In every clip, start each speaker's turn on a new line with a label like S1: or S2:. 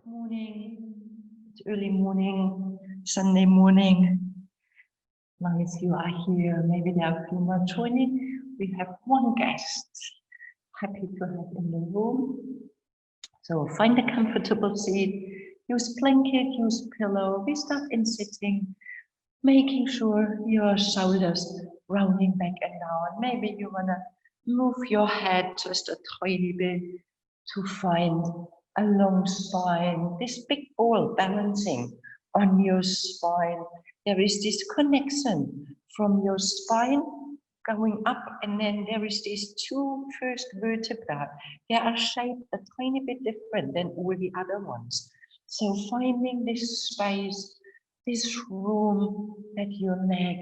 S1: Morning, it's early morning, Sunday morning. Nice you are here. Maybe there are a few more joining. We have one guest. Happy to have in the room. So find a comfortable seat, use blanket, use pillow. We start in sitting, making sure your shoulders rounding back and down. Maybe you wanna move your head just a tiny bit to find a long spine, this big ball balancing on your spine. There is this connection from your spine going up, and then there is these two first vertebrae. They are shaped a tiny bit different than all the other ones. So finding this space, this room that your neck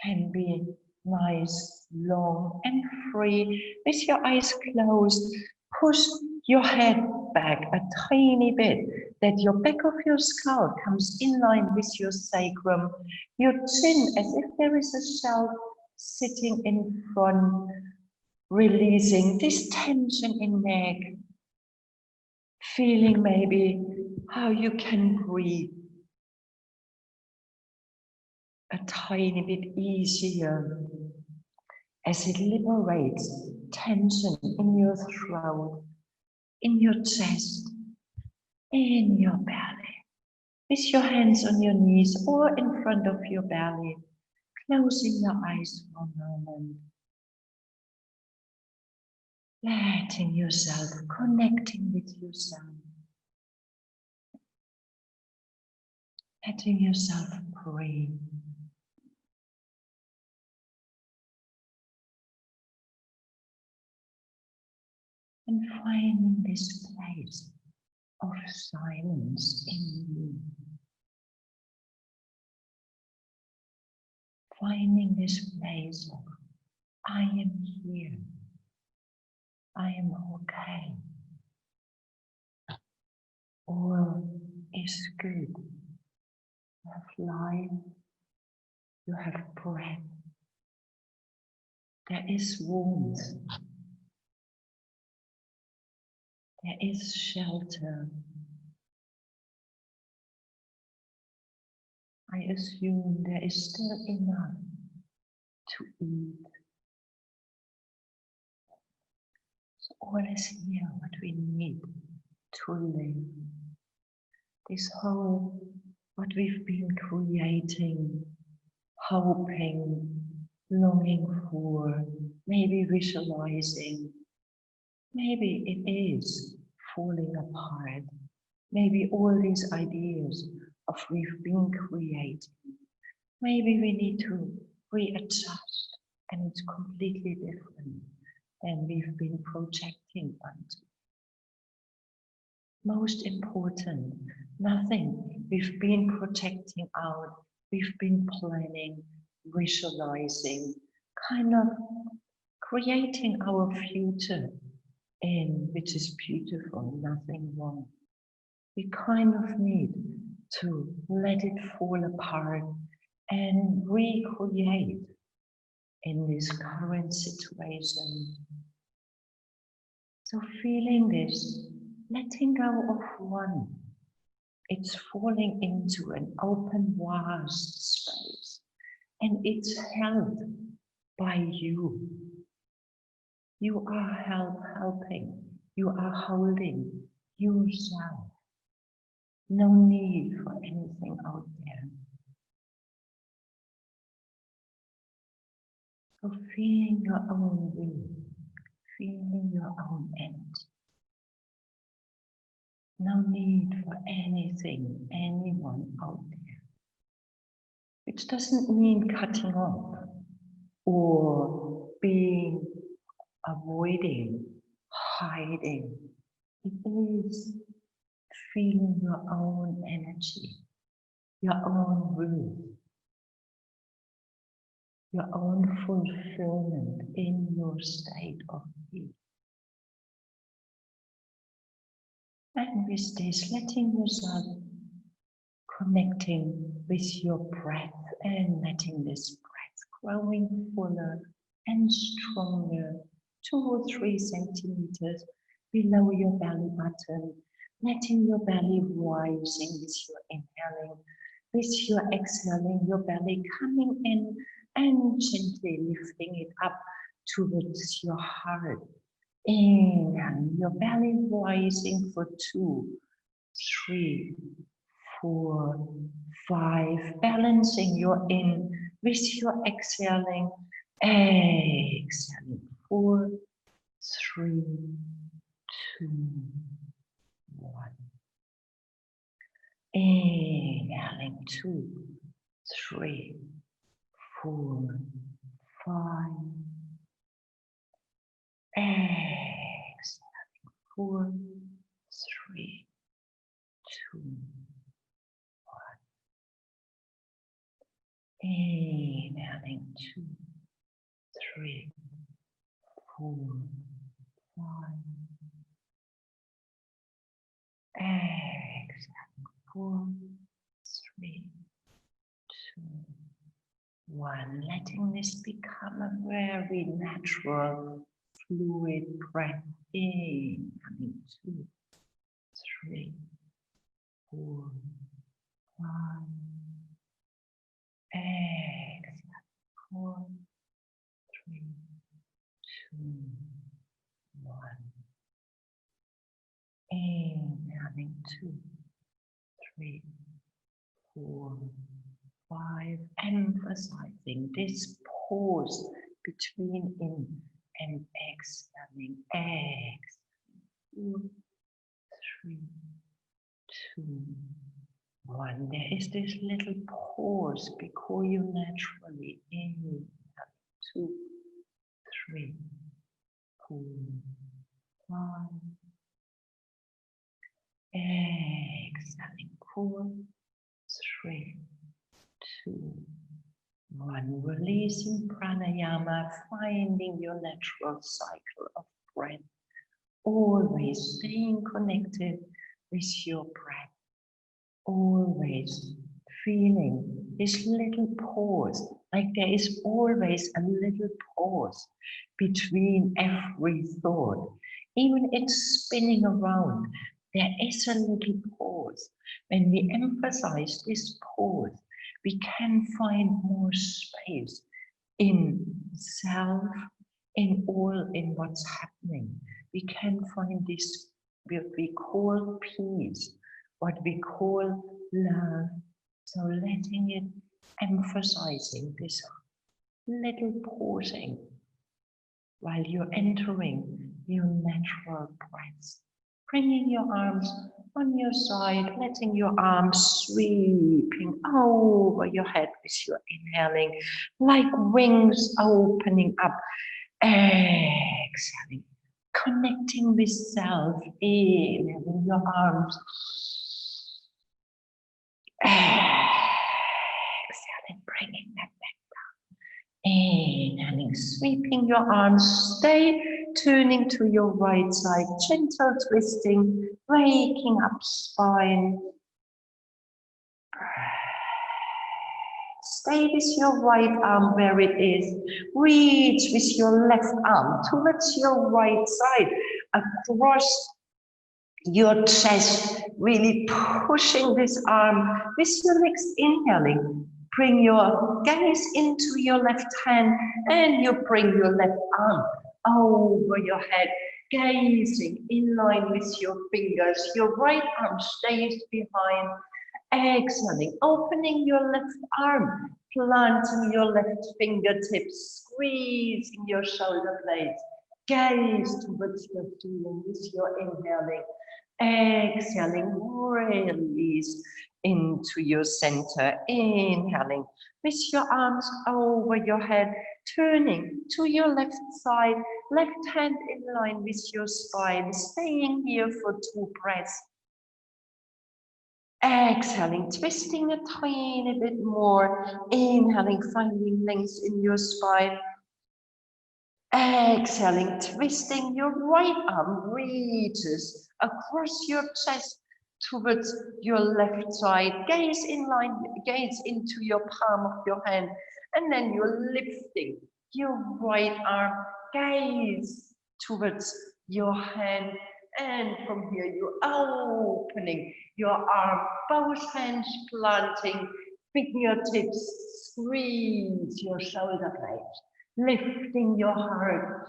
S1: can be nice, long and free. With your eyes closed, push your head back a tiny bit, that your back of your skull comes in line with your sacrum, your chin as if there is a shelf sitting in front, releasing this tension in neck, feeling maybe how you can breathe a tiny bit easier as it liberates tension in your throat, in your chest, in your belly. With your hands on your knees or in front of your belly, closing your eyes for a moment. Letting yourself, connecting with yourself. Letting yourself breathe. And finding this place of silence in you. Finding this place of, I am here. I am okay. All is good. You have life. You have breath. There is warmth. There is shelter. I assume there is still enough to eat. So all is here what we need to live. This whole, what we've been creating, hoping, longing for, maybe visualizing, maybe it is falling apart. Maybe all these ideas of we've been creating, maybe we need to readjust, and it's completely different than we've been projecting onto. Most important, nothing we've been projecting out, we've been planning, visualizing, kind of creating our future in, which is beautiful, nothing wrong. We kind of need to let it fall apart and recreate in this current situation. So feeling this, letting go of one, it's falling into an open, vast space, and it's held by you. You are helping, you are holding yourself. No need for anything out there. So feeling your own will, feeling your own end. No need for anything, anyone out there. Which doesn't mean cutting off or being avoiding, hiding. It is feeling your own energy, your own will, your own fulfillment in your state of being. And with this, letting yourself connecting with your breath and letting this breath growing fuller and stronger, 2 or 3 centimeters below your belly button, letting your belly rising with your inhaling, with your exhaling, your belly coming in and gently lifting it up towards your heart. Inhaling, your belly rising for 2, 3, 4, 5, balancing your in with your exhaling, exhaling, 4, 3, 2, 1. Inhaling, 2, 3, 4, 5. Exhaling, 4, 3, 2, 1. Inhaling, 2, 3, 4, 5. Exhaling, 4, 3, 2, 1. Letting this become a very natural, fluid breath. Inhaling, 2, 3, 4, 5. Exhale, 4, 3, 2, 1. Inhaling, 2, 3, 4, 5. Emphasizing this pause between in and exhaling. Exhale, 4, 3, 2, 1. There is this little pause before you naturally inhale. 2, 3, 4, 5. Exhaling, 4, 3, 2, 1. Releasing pranayama, finding your natural cycle of breath. Always staying connected with your breath. Always feeling this little pause, like there is always a little pause between every thought. Even it's spinning around, there is a little pause. When we emphasize this pause, we can find more space in self, in what's happening. We can find this, what we call peace, what we call love. So letting it, emphasizing this little pausing while you're entering your natural breath. Bringing your arms on your side, letting your arms sweeping over your head with your inhaling, like wings opening up. Exhaling, connecting with self, inhaling your arms. Exhaling, bringing that back down. Inhaling, sweeping your arms, stay turning to your right side, gentle twisting, waking up spine. Stay with your right arm where it is. Reach with your left arm towards your right side, across your chest, really pushing this arm with your next inhaling. Bring your gaze into your left hand and you bring your left arm over your head, gazing in line with your fingers. Your right arm stays behind. Exhaling, opening your left arm, planting your left fingertips, squeezing your shoulder blades. Gaze towards your feeling with your inhaling. Exhaling, release into your center. Inhaling with your arms over your head, turning to your left side, left hand in line with your spine, staying here for 2 breaths. Exhaling, twisting a tiny bit more. Inhaling, finding length in your spine. Exhaling, twisting your right arm reaches across your chest towards your left side. Gaze in line, gaze into your palm of your hand. And then you're lifting your right arm, gaze towards your hand. And from here, you're opening your arm, both hands planting, fingertips, squeeze your shoulder blades, lifting your heart.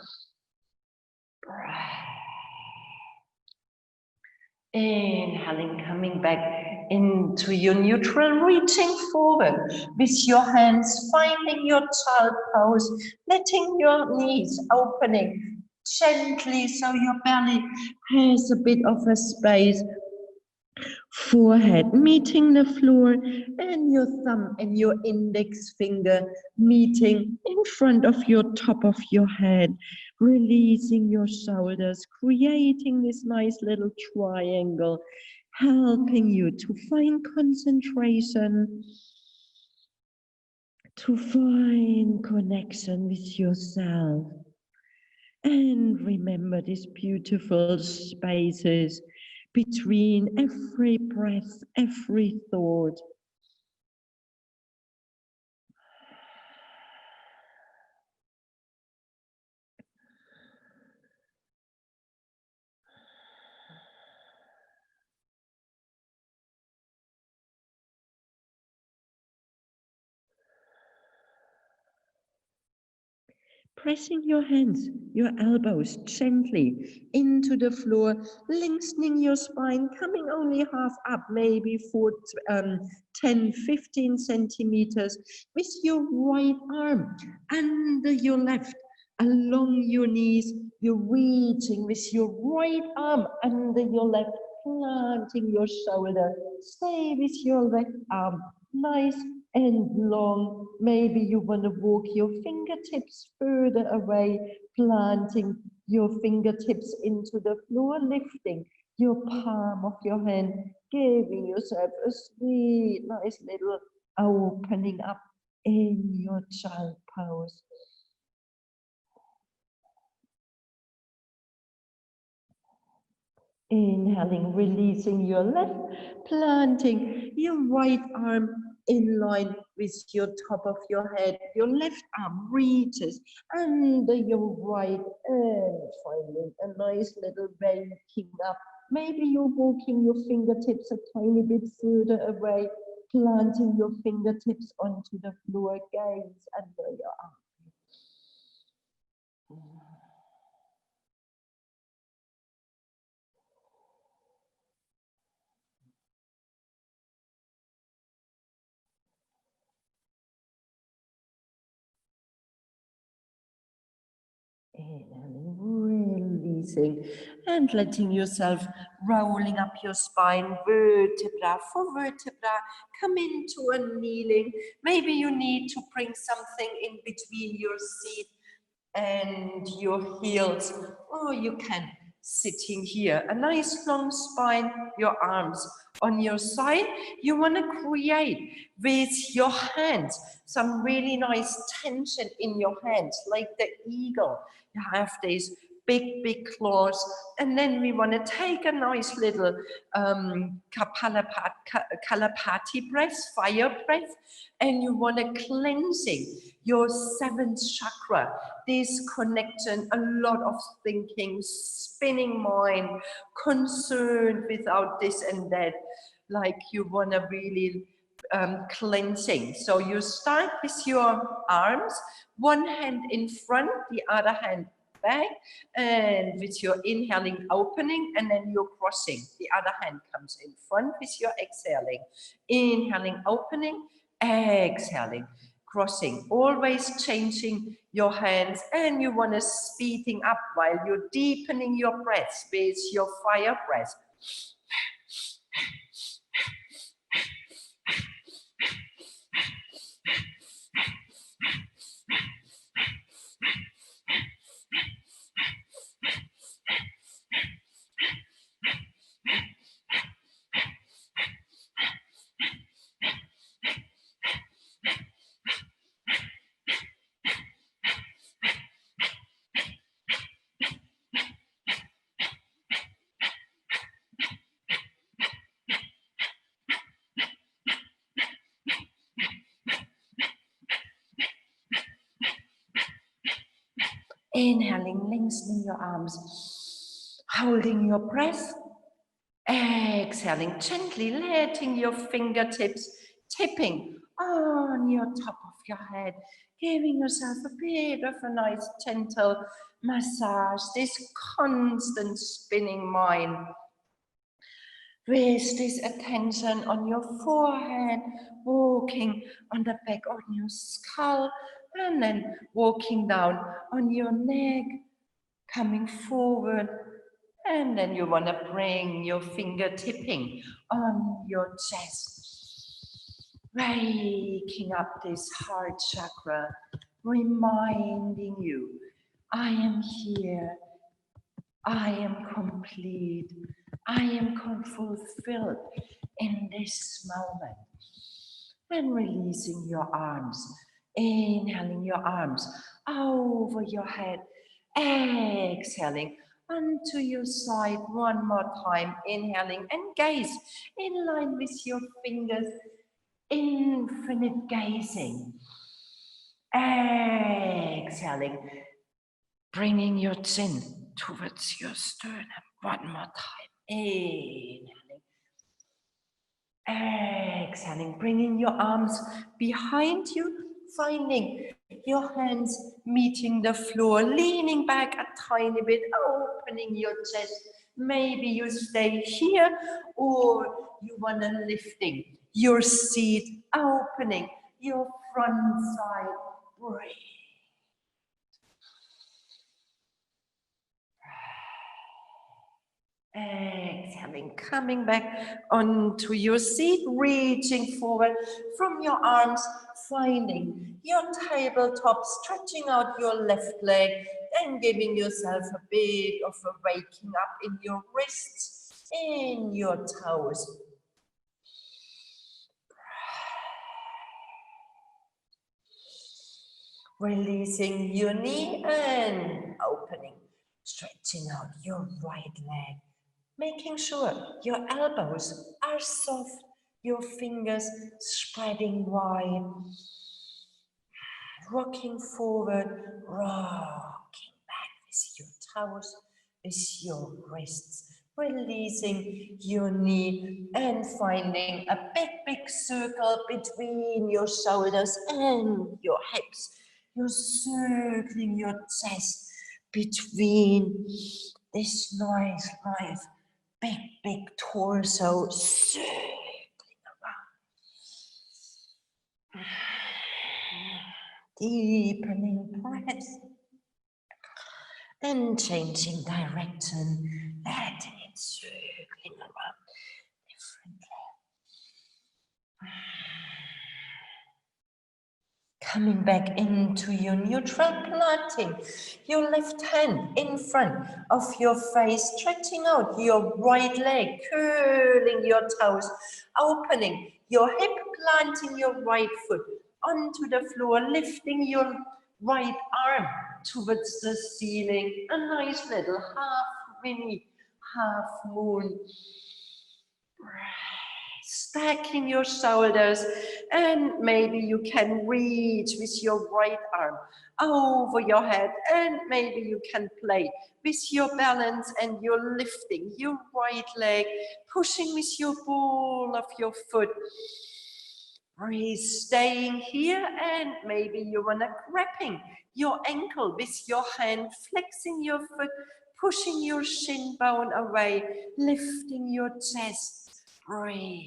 S1: Breath. Inhaling, coming back into your neutral, reaching forward with your hands, finding your child pose, letting your knees opening gently so your belly has a bit of a space. Forehead meeting the floor and your thumb and your index finger meeting in front of your top of your head, releasing your shoulders, creating this nice little triangle, helping you to find concentration, to find connection with yourself. And remember these beautiful spaces between every breath, every thought. Pressing your hands, your elbows gently into the floor, lengthening your spine, coming only half up, maybe for 10, 15 centimeters, with your right arm under your left, along your knees. You're reaching with your right arm under your left, planting your shoulder. Stay with your left arm, nice and long. Maybe you want to walk your fingertips further away, planting your fingertips into the floor, lifting your palm of your hand, giving yourself a sweet, nice little opening up in your child pose. Inhaling, releasing your left, planting your right arm in line with your top of your head. Your left arm reaches under your right and finding a nice little waking up. Maybe you're walking your fingertips a tiny bit further away, planting your fingertips onto the floor, gaze under your arm. Inhaling, releasing, and letting yourself rolling up your spine, vertebra for vertebra, come into a kneeling. Maybe you need to bring something in between your seat and your heels, or you can sitting here, a nice long spine, your arms on your side. You want to create with your hands some really nice tension in your hands, like the eagle. You have these big claws, and then we want to take a nice little Kapalabhati breath, fire breath, and you want to cleansing your seventh chakra, this connection, a lot of thinking, spinning mind, concerned without this and that, like you want to really cleansing. So you start with your arms, one hand in front, the other hand back, and with your inhaling opening, and then you're crossing. The other hand comes in front with your exhaling. Inhaling opening, exhaling, crossing, always changing your hands, and you want to speeding up while you're deepening your breath with your fire breath. Inhaling, lengthening your arms. Holding your breath, exhaling, gently letting your fingertips tipping on your top of your head, giving yourself a bit of a nice gentle massage, this constant spinning mind. With this attention on your forehead, walking on the back of your skull, and then walking down on your neck, coming forward. And then you want to bring your finger tipping on your chest, waking up this heart chakra, reminding you, I am here, I am complete, I am fulfilled in this moment. And releasing your arms, inhaling your arms over your head, exhaling onto your side one more time, inhaling and gaze in line with your fingers, infinite gazing, exhaling, bringing your chin towards your sternum one more time, inhaling, exhaling, bringing your arms behind you, finding your hands meeting the floor, leaning back a tiny bit, opening your chest. Maybe you stay here, or you want to lifting your seat, opening your front side. Breathe. Exhaling, coming back onto your seat, reaching forward from your arms, finding your tabletop, stretching out your left leg, and giving yourself a bit of a waking up in your wrists, in your toes. Releasing your knee and opening, stretching out your right leg. Making sure your elbows are soft, your fingers spreading wide. Rocking forward, rocking back with your toes, with your wrists. Releasing your knee and finding a big circle between your shoulders and your hips. You're circling your chest between this nice big torso circling around. Deepening breath and changing direction, letting it circling around differently. Coming back into your neutral, planting your left hand in front of your face, stretching out your right leg, curling your toes, opening your hip, planting your right foot onto the floor, lifting your right arm towards the ceiling, a nice little half Winnie, half moon. Stacking your shoulders, and maybe you can reach with your right arm over your head, and maybe you can play with your balance and you're lifting your right leg, pushing with your ball of your foot. Breathe, staying here, and maybe you want to grabbing your ankle with your hand, flexing your foot, pushing your shin bone away, lifting your chest. Breathe.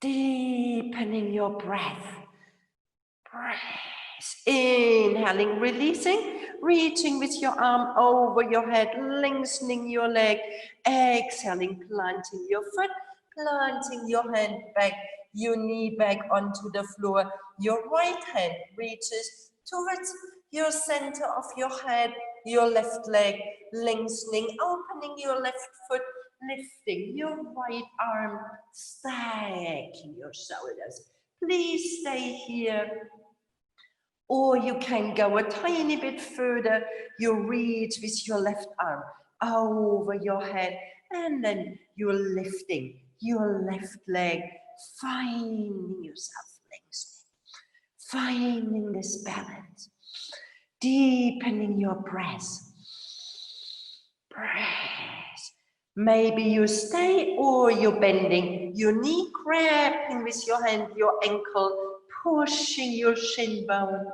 S1: Deepening your breath. Breathe. Inhaling, releasing, reaching with your arm over your head, lengthening your leg. Exhaling, planting your foot, planting your hand back, your knee back onto the floor. Your right hand reaches towards your center of your head, your left leg, lengthening, opening your left foot, lifting your right arm, stacking your shoulders. Please stay here. Or you can go a tiny bit further. You reach with your left arm over your head, and then you're lifting your left leg, finding yourself lengthening, finding this balance, deepening your breath.
S2: Breathe. Maybe you stay or you're bending your knee, grabbing with your hand, your ankle, pushing your shin bone.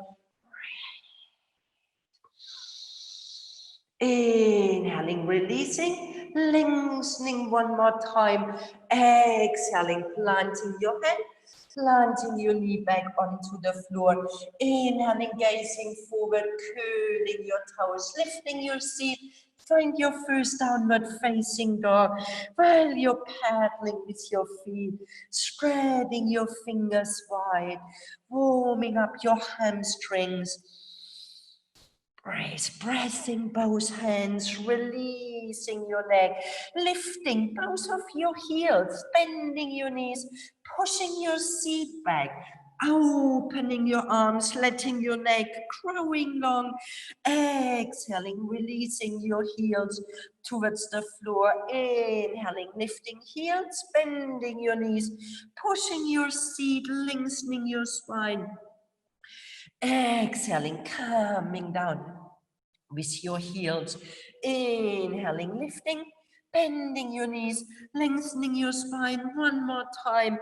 S2: Inhaling, releasing, lengthening one more time. Exhaling, planting your hand, planting your knee back onto the floor. Inhaling, gazing forward, curling your toes, lifting your seat. Find your first downward facing dog while you're paddling with your feet, spreading your fingers wide, warming up your hamstrings. Breathe, pressing both hands, releasing your neck, lifting both of your heels, bending your knees, pushing your seat back, opening your arms, letting your neck growing long, exhaling, releasing your heels towards the floor, inhaling, lifting heels, bending your knees, pushing your seat, lengthening your spine. Exhaling, coming down with your heels. Inhaling, lifting, bending your knees, lengthening your spine one more time.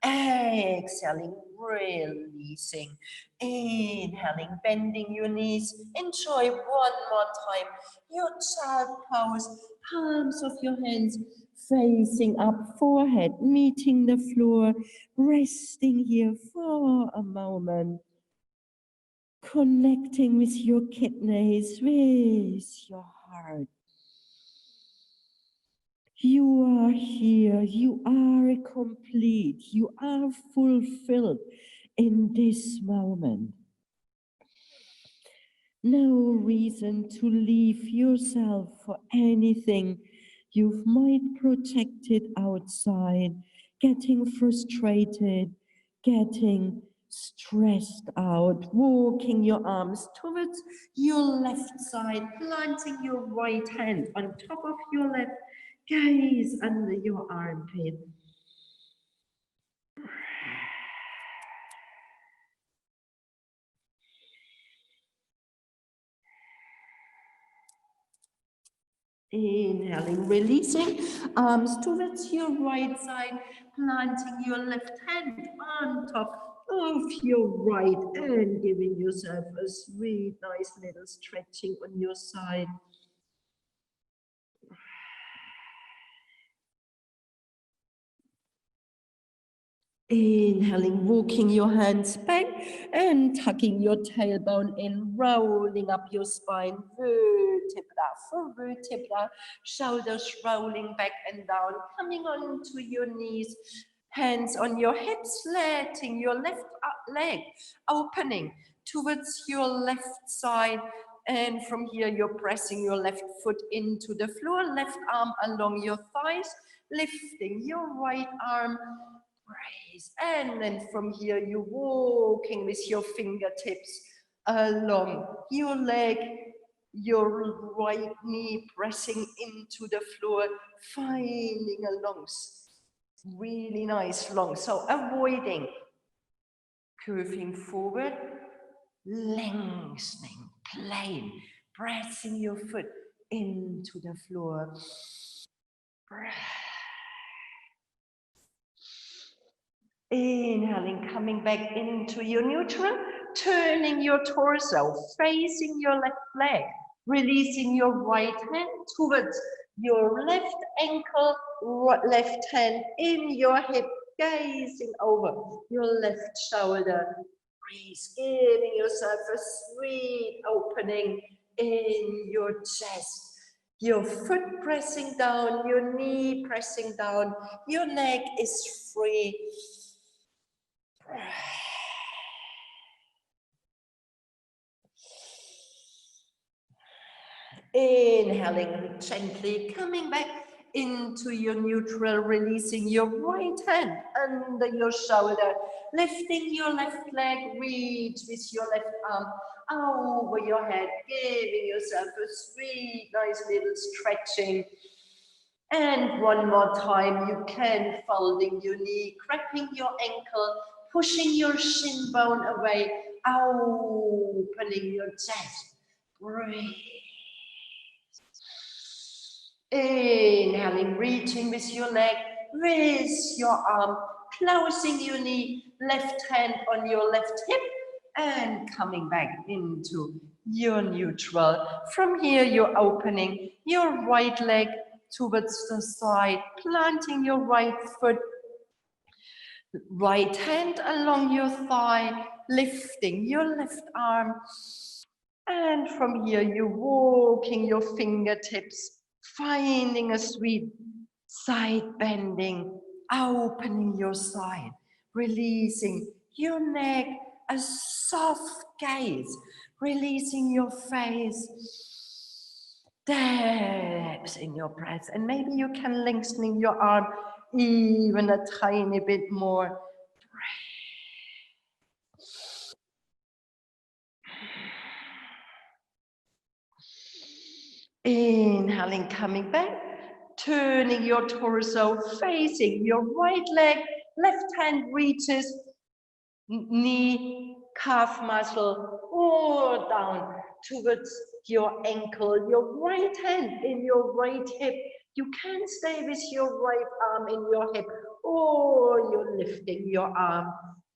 S2: Exhaling, releasing. Inhaling, bending your knees. Enjoy one more time. Your child pose, palms of your hands facing up, forehead meeting the floor, resting here for a moment. Connecting with your kidneys, with your heart. You are here, you are complete, you are fulfilled in this moment. No reason to leave yourself for anything you might projected outside, getting frustrated, getting stressed out, walking your arms towards your left side, planting your right hand on top of your left, gaze under your armpit. Inhaling, releasing, arms towards your right side, planting your left hand on top of your right and giving yourself a sweet, nice little stretching on your side. Inhaling, walking your hands back and tucking your tailbone in, rolling up your spine, vertebra for vertebra, shoulders rolling back and down, coming onto your knees, hands on your hips, letting your left leg opening towards your left side. And from here, you're pressing your left foot into the floor, left arm along your thighs, lifting your right arm. Raise, and then from here you're walking with your fingertips along your leg, your right knee pressing into the floor, finding a long, really nice long. So avoiding curving forward, lengthening, plane, pressing your foot into the floor. Inhaling, coming back into your neutral, turning your torso, facing your left leg, releasing your right hand towards your left ankle, left hand in your hip, gazing over your left shoulder. Breathe, giving yourself a sweet opening in your chest. Your foot pressing down, your knee pressing down, your neck is free. Inhaling gently, coming back into your neutral, releasing your right hand under your shoulder, lifting your left leg, reach with your left arm over your head, giving yourself a sweet, nice little stretching. And one more time, you can folding your knee, cracking your ankle, pushing your shin bone away, opening your chest. Breathe. Inhaling, reaching with your leg, with your arm, closing your knee, left hand on your left hip, and coming back into your neutral. From here, you're opening your right leg towards the side, planting your right foot, right hand along your thigh, lifting your left arm. And from here, you're walking your fingertips, finding a sweet side bending, opening your side, releasing your neck, a soft gaze, releasing your face, depth in your breath. And maybe you can lengthen your arm even a tiny bit more. Inhaling, coming back, turning your torso, facing your right leg, left hand reaches, knee, calf muscle, or down towards your ankle, your right hand in your right hip. You can stay with your right arm in your hip, or you're lifting your arm.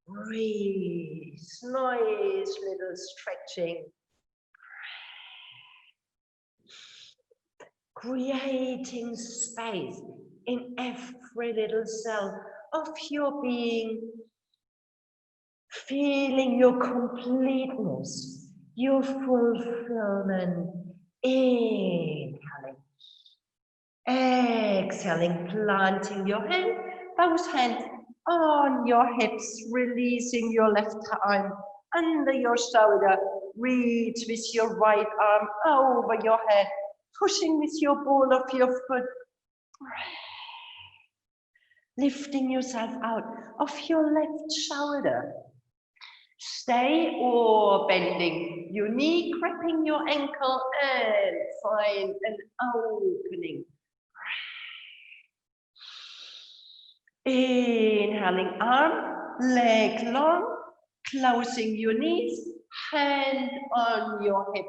S2: Breathe, nice little stretching. Creating space in every little cell of your being, feeling your completeness, your fulfillment. Inhaling, exhaling, planting your hand, both hands on your hips, releasing your left arm under your shoulder, reach with your right arm over your head, pushing with your ball of your foot, lifting yourself out of your left shoulder. Stay or bending your knee, gripping your ankle, and find an opening. Inhaling, arm, leg long, closing your knees, hand on your hip,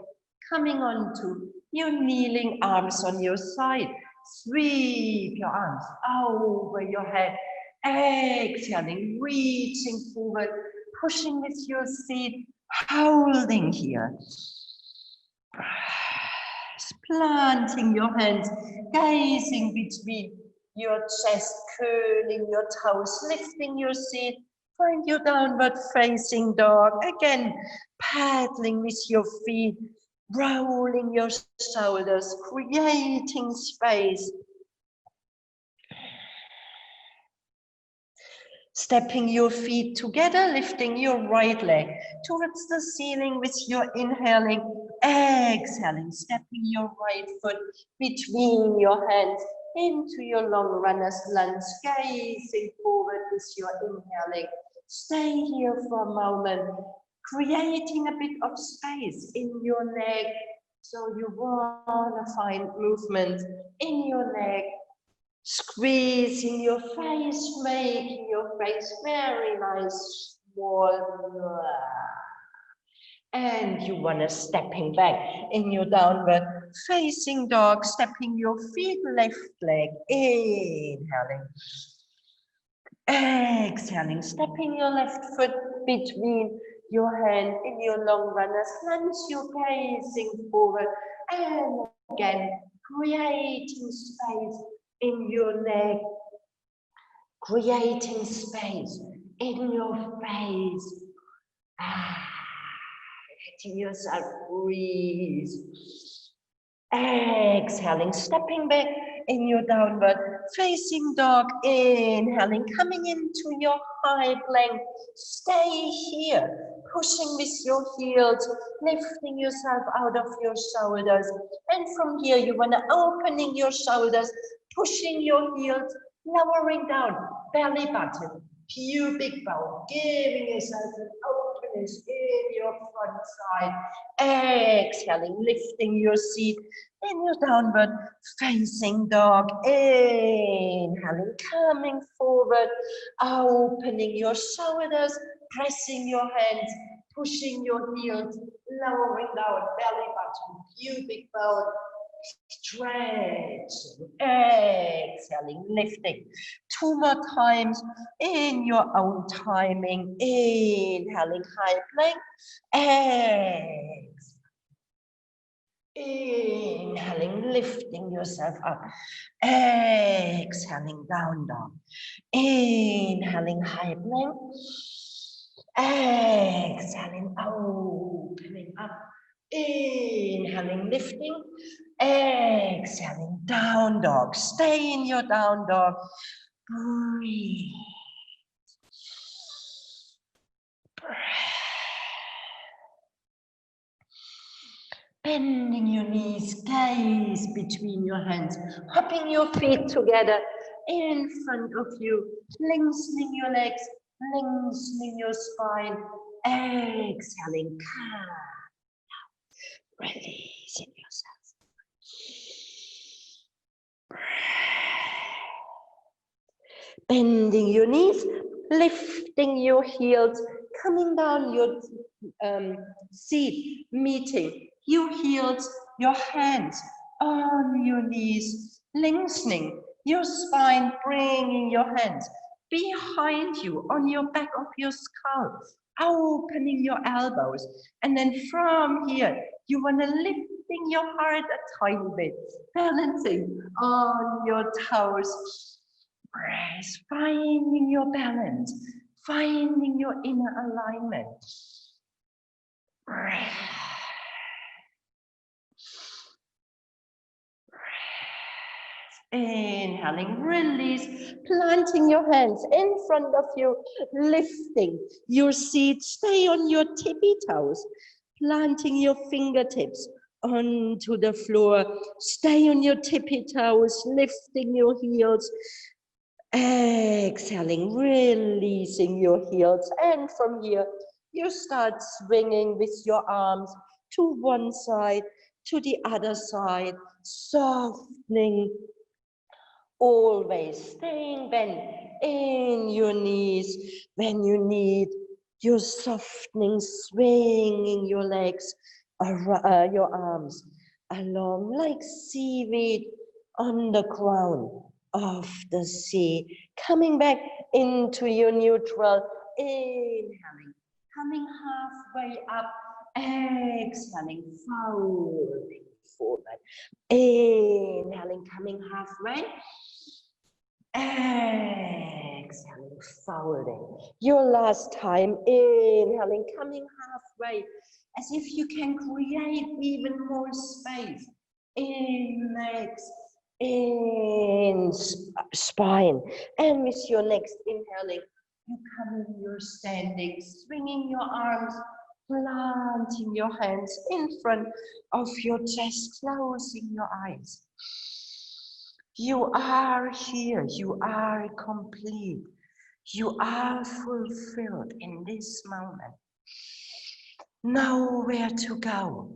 S2: coming onto your kneeling arms on your side. Sweep your arms over your head. Exhaling, reaching forward, pushing with your feet, holding here. Planting your hands, gazing between your chest, curling your toes, lifting your seat. Find your downward facing dog. Again, paddling with your feet, rolling your shoulders, creating space. Stepping your feet together, lifting your right leg towards the ceiling with your inhaling, exhaling, stepping your right foot between your hands into your long runner's lunge, gazing forward with your inhaling. Stay here for a moment, creating a bit of space in your neck. So you want to find movement in your neck, squeezing your face, making your face very nice, small. And you want to stepping back in your downward facing dog, stepping your feet, left leg, inhaling. Exhaling, stepping your left foot between your hand in your long runner's lunge, you're gazing forward, and again, creating space in your neck, creating space in your face. Letting yourself breathe. Exhaling, stepping back in your downward facing dog. Inhaling, coming into your high plank. Stay here, pushing with your heels, lifting yourself out of your shoulders. And from here, you want to opening your shoulders, pushing your heels, lowering down, belly button, pubic bone, giving yourself an openness in your front side. Exhaling, lifting your seat in your downward facing dog. Inhaling, coming forward, opening your shoulders, pressing your hands, pushing your heels, lowering down, belly button, pubic bone, stretching, exhaling, lifting. 2 more times in your own timing. Inhaling high plank, exhaling. Inhaling, lifting yourself up. Exhaling, down dog. Inhaling, high plank. Exhaling, opening up. Inhaling, lifting. Exhaling, down dog. Stay in your down dog. Breathe. Bending your knees, gaze between your hands, hopping your feet together in front of you, lengthening your legs, lengthening your spine, exhaling, releasing yourself. Bending your knees, lifting your heels, coming down your seat, meeting your heels, your hands on your knees, lengthening your spine, bringing your hands behind you on your back of your skull, opening your elbows. And then from here, you want to lifting your heart a tiny bit, balancing on your toes. Breath, finding your balance, finding your inner alignment. Breath. Inhaling, release, planting your hands in front of you, lifting your seat, stay on your tippy toes, planting your fingertips onto the floor, stay on your tippy toes, lifting your heels, exhaling, releasing your heels, and from here, you start swinging with your arms to one side, to the other side, softening, always staying bent in your knees. When you need, you're softening, swinging your legs, your arms along like seaweed on the ground of the sea, coming back into your neutral, inhaling, coming halfway up, exhaling, folding forward, inhaling, coming halfway, exhaling, folding. Your last time, inhaling, coming halfway, as if you can create even more space in legs, in spine, and with your next inhaling, you come in, you're standing, swinging your arms, planting your hands in front of your chest, closing your eyes. You are here, you are complete, you are fulfilled in this moment. Nowhere to go.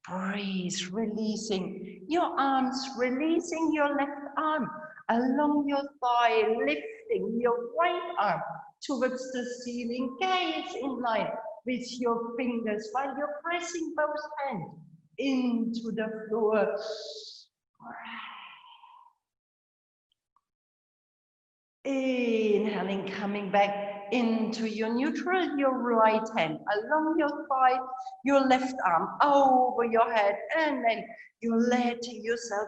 S2: Breathe, releasing your arms, releasing your left arm along your thigh, lifting your right arm towards the ceiling, gaze in line with your fingers while you're pressing both hands into the floor. Inhaling, coming back into your neutral, your right hand along your thigh, your left arm over your head, and then you're letting yourself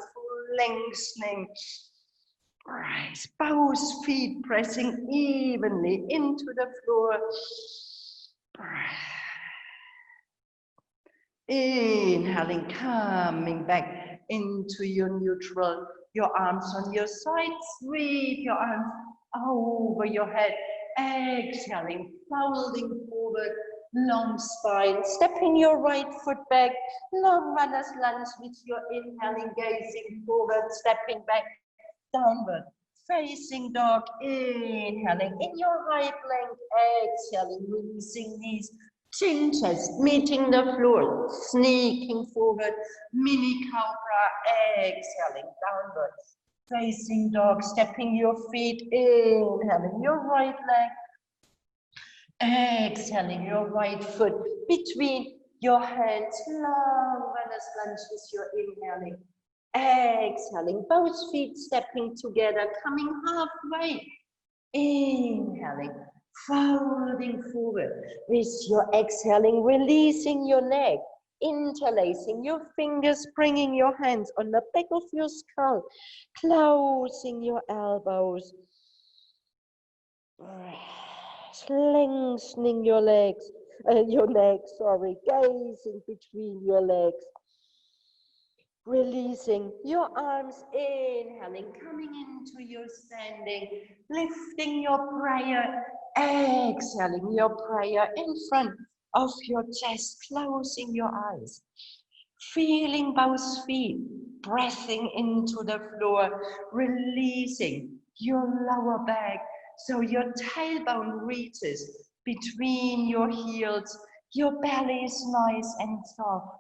S2: lengthening. Right, both feet pressing evenly into the floor. Inhaling, coming back into your neutral, your arms on your sides, sweep your arms over your head, exhaling, folding forward, long spine, stepping your right foot back, long runner's lunge with your inhaling, gazing forward, stepping back, downward, facing dog, inhaling in your right leg, exhaling, releasing knees, chin chest, meeting the floor, sneaking forward, mini cobra, exhaling, downward, facing dog, stepping your feet, inhaling your right leg, exhaling your right foot between your hands, long runner's lunge with your inhaling, Exhaling, both feet stepping together, coming halfway. Inhaling, folding forward. With your exhaling, releasing your neck, interlacing your fingers, bringing your hands on the back of your skull, closing your elbows. Lengthening your legs, your neck, sorry, gazing between your legs. Releasing your arms, inhaling, coming into your standing, lifting your prayer, exhaling your prayer in front of your chest, closing your eyes, feeling both feet, breathing into the floor, releasing your lower back, so your tailbone reaches between your heels, your belly is nice and soft.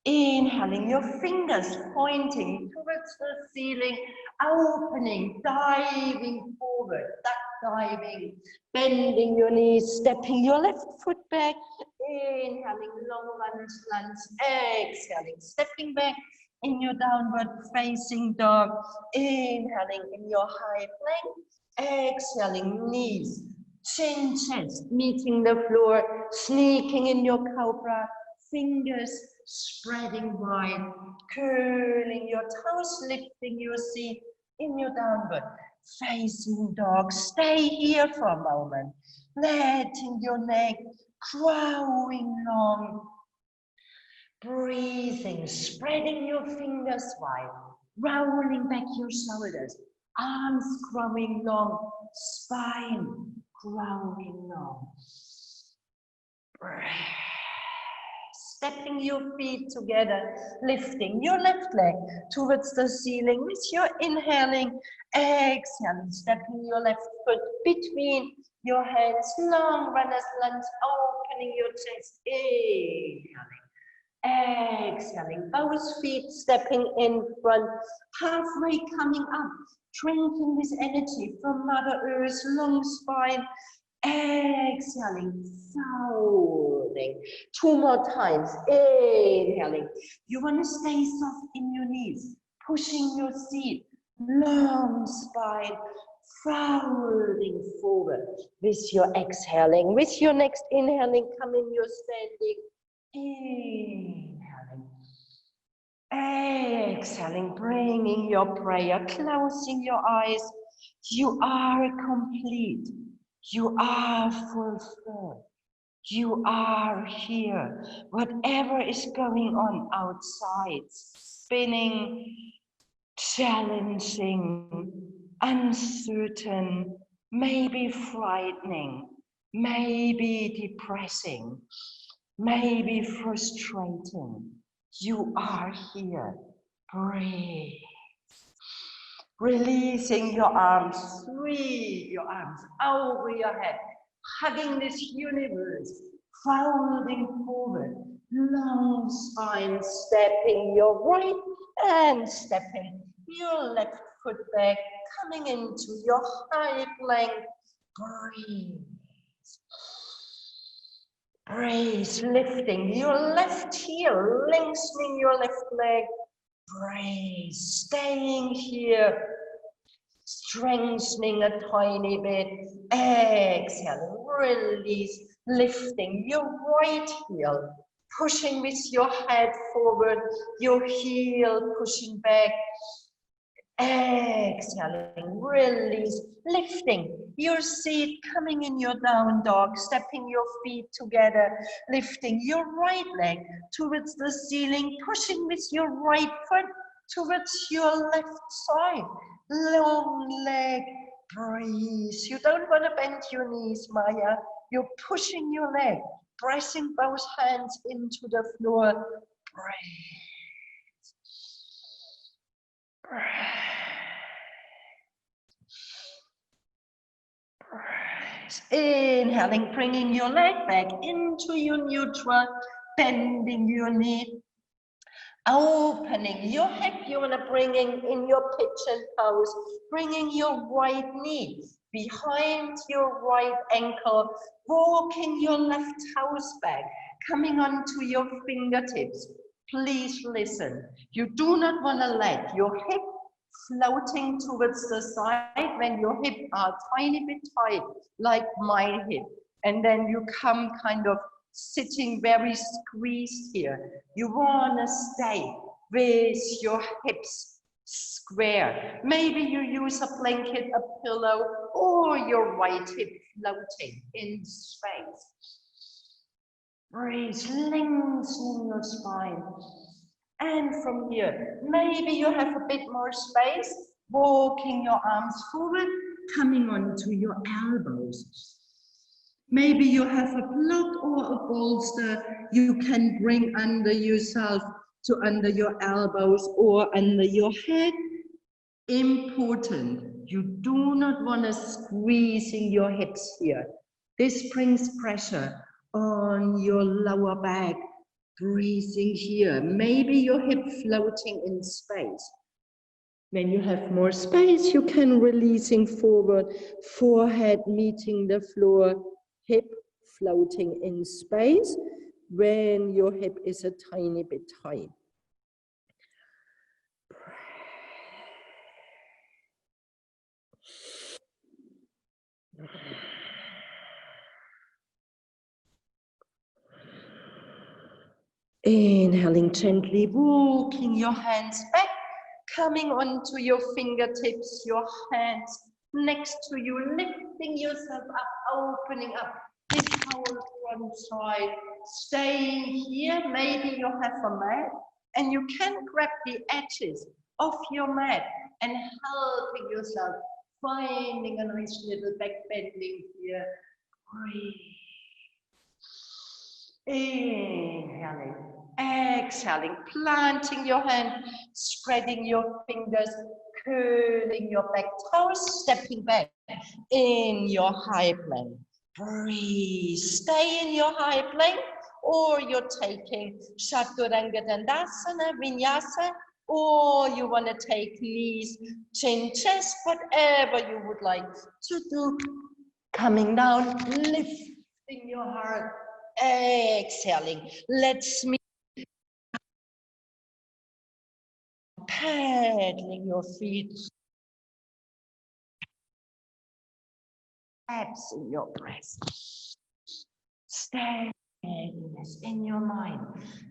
S2: Inhaling, your fingers pointing towards the ceiling, opening, diving forward, duck diving, bending your knees, stepping your left foot back, inhaling, long lunge, exhaling, stepping back in your downward facing dog, inhaling in your high plank, exhaling, knees, chin, chest, meeting the floor, sneaking in your cobra, fingers spreading wide, curling your toes, lifting your seat in your downward facing dog. Stay here for a moment, letting your neck growing long, breathing, spreading your fingers wide, rolling back your shoulders, arms growing long, spine growing long. Breath. Stepping your feet together, lifting your left leg towards the ceiling with your inhaling, exhaling, stepping your left foot between your hands, long runner's lunge, opening your chest, inhaling, exhaling, both feet stepping in front, halfway coming up, drinking this energy from Mother Earth, long spine, exhaling, folding. 2 more times, inhaling. You want to stay soft in your knees, pushing your seat, long spine, folding forward. With your exhaling, with your next inhaling, come in your standing, inhaling. Exhaling, bringing your prayer, closing your eyes. You are complete. You are fulfilled. You are here. Whatever is going on outside, spinning, challenging, uncertain, maybe frightening, maybe depressing, maybe frustrating. You are here. Breathe. Releasing your arms, sweep your arms over your head, hugging this universe, folding forward, long spine, stepping your right and stepping your left foot back, coming into your high plank. Breathe. Breathe, lifting your left heel, lengthening your left leg. Breathe, staying here, strengthening a tiny bit, exhaling, release, lifting your right heel, pushing with your head forward, your heel pushing back, exhaling, release, lifting your seat, coming in your down dog, stepping your feet together, lifting your right leg towards the ceiling, pushing with your right foot towards your left side, long leg, breathe. You don't want to bend your knees, Maya. You're pushing your leg, pressing both hands into the floor, breathe. Breathe. Inhaling, bringing your leg back into your neutral, bending your knee, opening your hip. You want to bring in your pigeon pose, bringing your right knee behind your right ankle, walking your left toes back, coming onto your fingertips,
S1: Please listen. You do not want to let your hip floating towards the side when your hip are tiny bit tight, like my hip. And then you come kind of sitting very squeezed here. You want to stay with your hips square. Maybe you use a blanket, a pillow, or your right hip floating in space. Breathe, lengthening your spine. And from here, maybe you have a bit more space, walking your arms forward, coming onto your elbows. Maybe you have a block or a bolster you can bring under yourself to under your elbows or under your head. Important, you do not want to squeezing your hips here. This brings pressure on your lower back. Breathing here, maybe your hip floating in space. When you have more space, you can releasing forward, forehead meeting the floor, hip floating in space when your hip is a tiny bit high. Inhaling gently, walking your hands back, coming onto your fingertips, your hands next to you, lifting yourself up, opening up this whole front side, staying here. Maybe you have a mat and you can grab the edges of your mat and helping yourself, finding a nice little back bending here. Breathe. Inhaling, exhaling, planting your hand, spreading your fingers, curling your back toes, stepping back in your high plank. Breathe, stay in your high plank, or you're taking Chaturanga Dandasana, Vinyasa, or you want to take knees, chin, chest, whatever you would like to do. Coming down, lifting your heart. Exhaling. Let's meet. Paddling your feet. Abs in your breast. Steadiness in your mind.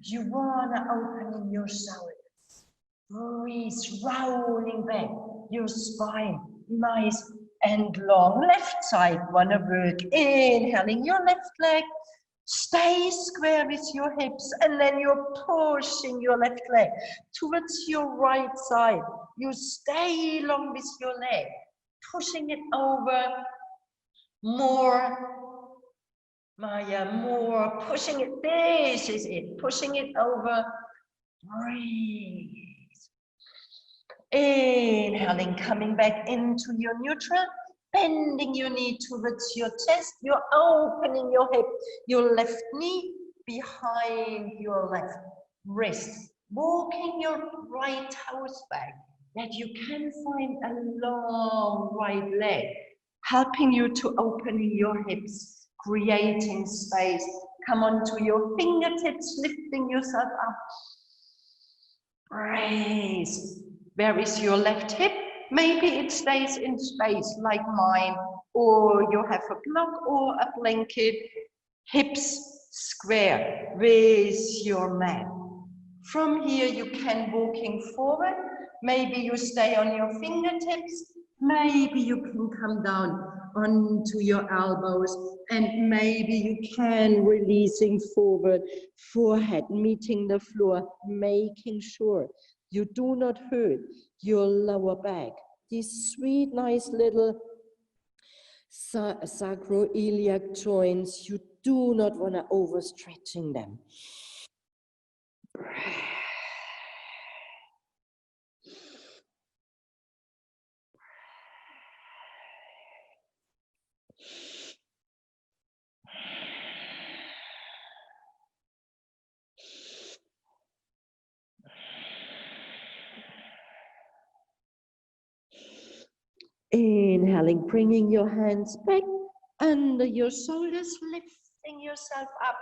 S1: You want to open your shoulders. Breathe, rolling back your spine. Nice and long. Left side, want to work. Inhaling your left leg. Stay square with your hips, and then you're pushing your left leg towards your right side. You stay long with your leg, pushing it over. More, Maya, more, pushing it. This is it, pushing it over. Breathe. Inhaling, coming back into your neutral. Bending your knee towards your chest, you're opening your hip, your left knee behind your left wrist, walking your right toes back, that you can find a long right leg, helping you to opening your hips, creating space. Come onto your fingertips, lifting yourself up. Raise. Where is your left hip? Maybe it stays in space like mine, or you have a block or a blanket. Hips square with your mat. From here you can walking forward. Maybe you stay on your fingertips. Maybe you can come down onto your elbows, and maybe you can releasing forward, forehead meeting the floor, making sure you do not hurt your lower back. These sweet, nice little sacroiliac joints, you do not want to overstretching them. Inhaling, bringing your hands back under your shoulders, lifting yourself up.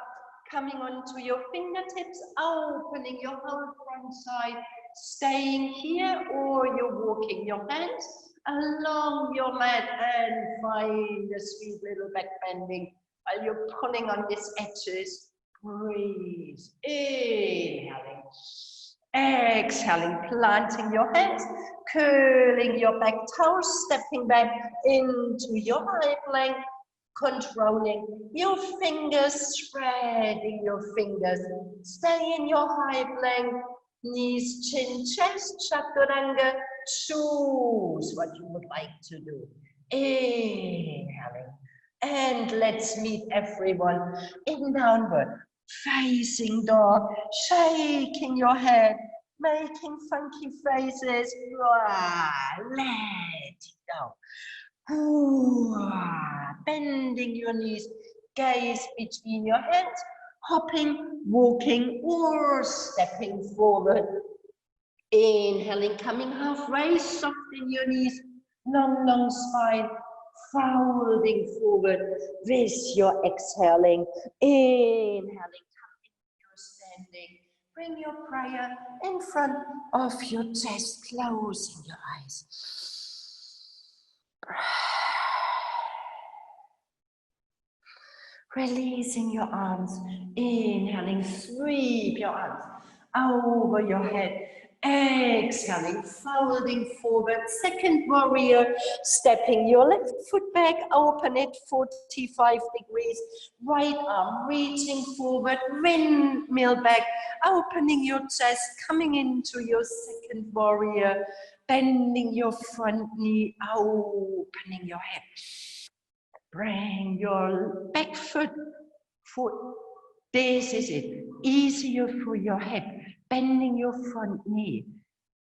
S2: Coming onto your fingertips, opening your whole front side, staying here, or you're walking your hands along your mat and find a sweet little back bending while you're pulling on these edges. Breathe, inhaling, exhaling, planting your hands, curling your back toes, stepping back into your high plank, controlling your fingers, spreading your fingers, stay in your high plank, knees, chin, chest, chaturanga, choose what you would like to do. Inhaling. And let's meet everyone in downward facing dog, shaking your head, making funky faces. Let it go. Bending your knees, gaze between your hands, hopping, walking, or stepping forward. Inhaling, coming halfway, soften your knees, long spine, folding forward with your exhaling. Inhaling, come into your standing. Bring your prayer in front of your chest, closing your eyes. Releasing your arms, inhaling, sweep your arms over your head, exhaling, folding forward, second warrior, stepping your left foot back, open it 45 degrees, right arm reaching forward, windmill back, opening your chest, coming into your second warrior, bending your front knee, opening your head. Bring your back foot, this is it, easier for your head, bending your front knee,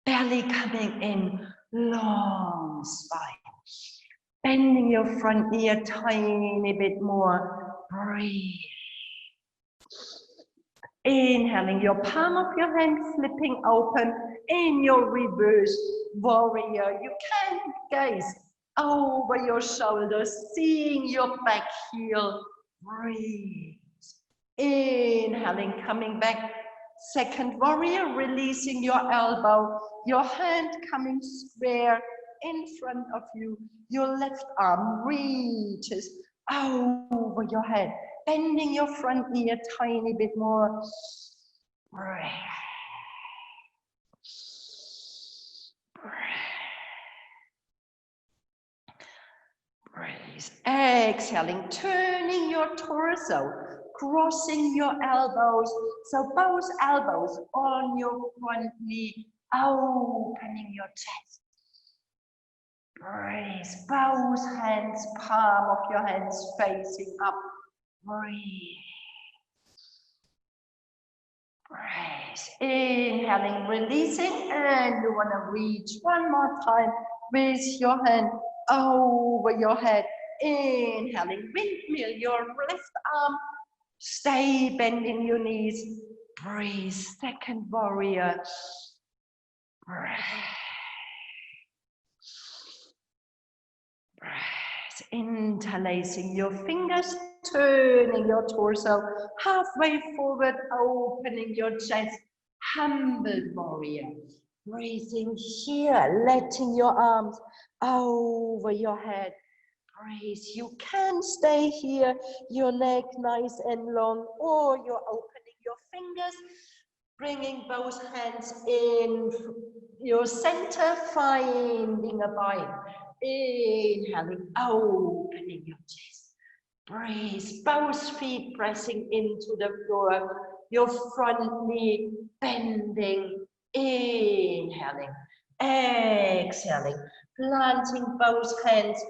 S2: belly coming in, long spine, bending your front knee a tiny bit more, breathe. Inhaling, your palm of your hand flipping open in your reverse warrior. You can gaze over your shoulders, seeing your back heel. Breathe. Inhaling, coming back. Second warrior, releasing your elbow, your hand coming square in front of you. Your left arm reaches over your head, bending your front knee a tiny bit more. Breathe. Breathe. Exhaling, turning your torso, crossing your elbows, so both elbows on your front knee, opening your chest. Breathe. Both hands, palm of your hands facing up. Breathe. Breathe. Inhaling, releasing, and you want to reach one more time with your hand over your head. Inhaling, windmill your left arm. Stay bending your knees. Breathe. Second warrior. Breathe. Breathe. Interlacing your fingers, turning your torso halfway forward, opening your chest. Humble warrior. Breathing here, letting your arms over your head. Breathe. You can stay here, your neck nice and long, or you're opening your fingers, bringing both hands in your center, finding a bind. Inhaling, opening your chest. Breathe, both feet pressing into the floor, your front knee bending. Inhaling, exhaling, planting both hands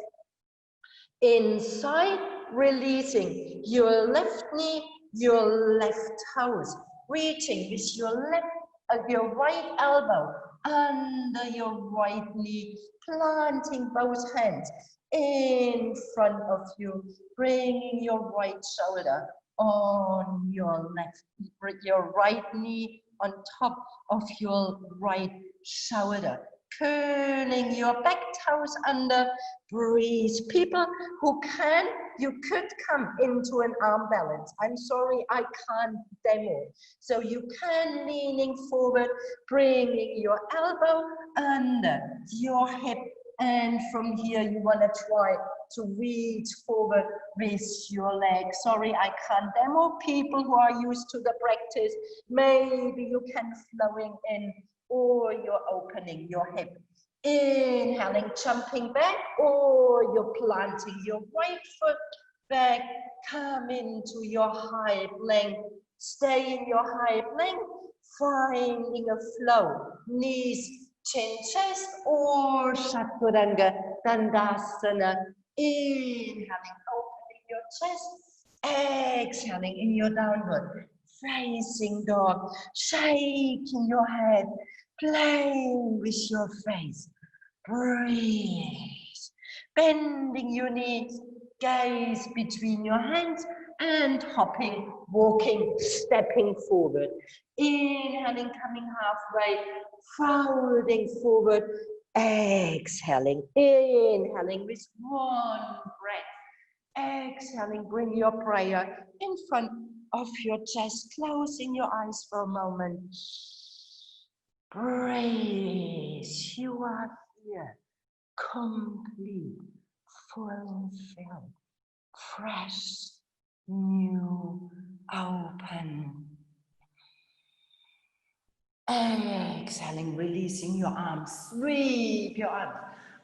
S2: inside, releasing your left knee, your left toes, reaching with your right elbow under your right knee, planting both hands in front of you, bringing your right shoulder on your right knee on top of your right shoulder, curling your back toes under. Breathe. People who can, you could come into an arm balance. I'm sorry, I can't demo. So you can leaning forward, bringing your elbow under your hip. And from here, you want to try to reach forward with your legs. Sorry, I can't demo. People who are used to the practice, maybe you can flowing in or you're opening your hip. Inhaling, jumping back, or you're planting your right foot back. Come into your high plank. Stay in your high plank, finding a flow. Knees, chin, chest, or Chaturanga Dandasana. Inhaling, opening your chest. Exhaling in your downward facing dog. Shaking your head. Playing with your face. Breathe. Bending your knees. Gaze between your hands and hopping, walking, stepping forward. Inhaling, coming halfway, folding forward. Exhaling, inhaling with one breath. Exhaling, bring your prayer in front of your chest, closing your eyes for a moment. Breathe. You are here, complete, fulfilled, fresh, new, open. Exhaling, releasing your arms. Sweep your arms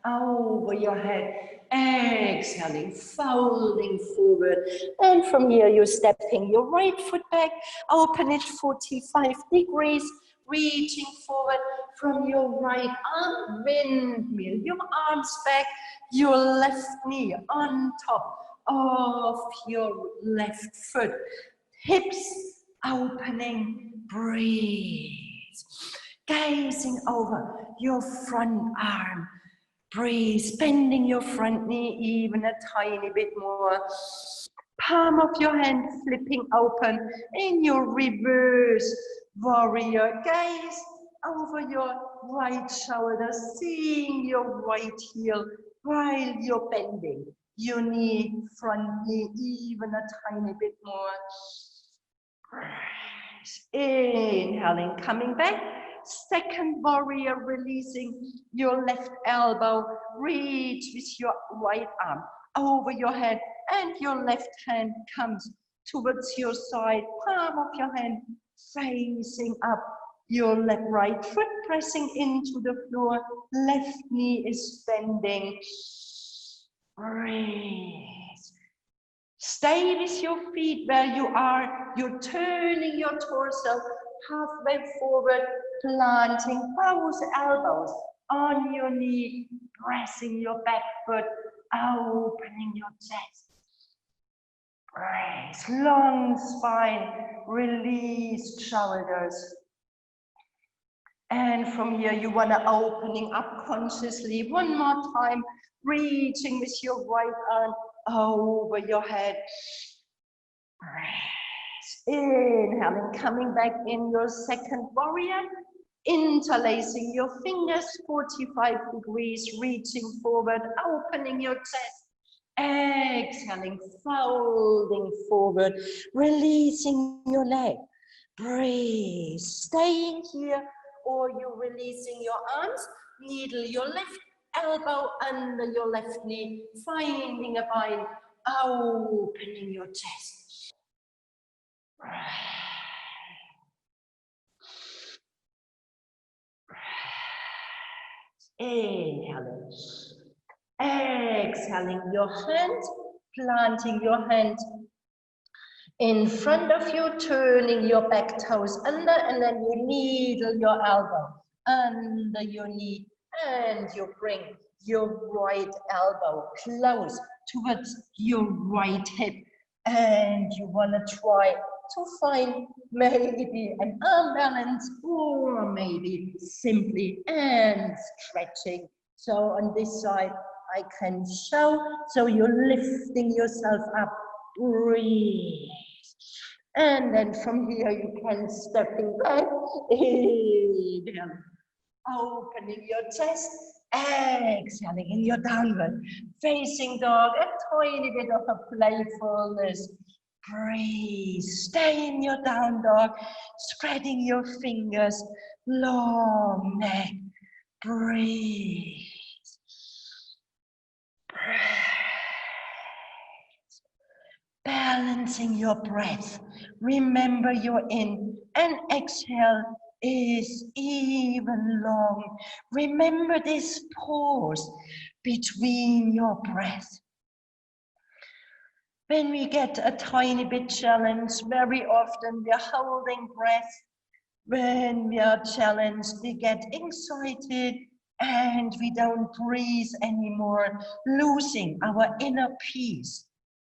S2: over your head. Exhaling, folding forward. And from here, you're stepping your right foot back. Open it 45 degrees. Reaching forward from your right arm. Windmill. Your arms back. Your left knee on top of your left foot. Hips opening. Breathe. Gazing over your front arm. Breathe, bending your front knee even a tiny bit more. Palm of your hand flipping open in your reverse warrior. Gaze over your right shoulder, seeing your right heel while you're bending your knee, front knee even a tiny bit more. Inhaling, coming back. Second warrior, releasing your left elbow. Reach with your right arm over your head, and your left hand comes towards your side. Palm of your hand facing up. Your left right foot pressing into the floor. Left knee is bending. Breathe. Stay with your feet where you are. You're turning your torso halfway forward, planting both elbows on your knee, pressing your back foot, opening your chest. Breathe. Long spine, release shoulders. And from here, you want to opening up consciously. One more time, reaching with your right arm over your head. Breathe. Inhaling, coming back in your second warrior. Interlacing your fingers 45 degrees, reaching forward, opening your chest. Exhaling, folding forward, releasing your leg. Breathe. Staying here, or you're releasing your arms. Needle your left elbow under your left knee, finding a bind, opening your chest. Inhaling. Exhaling, your hand, planting your hand in front of you, turning your back toes under, and then you needle your elbow under your knee, and you bring your right elbow close towards your right hip, and you want to try to find maybe an arm balance, or maybe simply and stretching. So on this side, I can show, so you're lifting yourself up. Breathe. And then from here, you can stepping back. Inhale.
S1: opening your chest, exhaling in your downward facing dog, a tiny bit of a playfulness. Breathe, stay in your down dog, spreading your fingers, long neck. Breathe. Balancing your breath. Remember your in and exhale is even long. Remember this pause between your breath. When we get a tiny bit challenged, very often we are holding breath. When we are challenged, we get excited and we don't breathe anymore, losing our inner peace,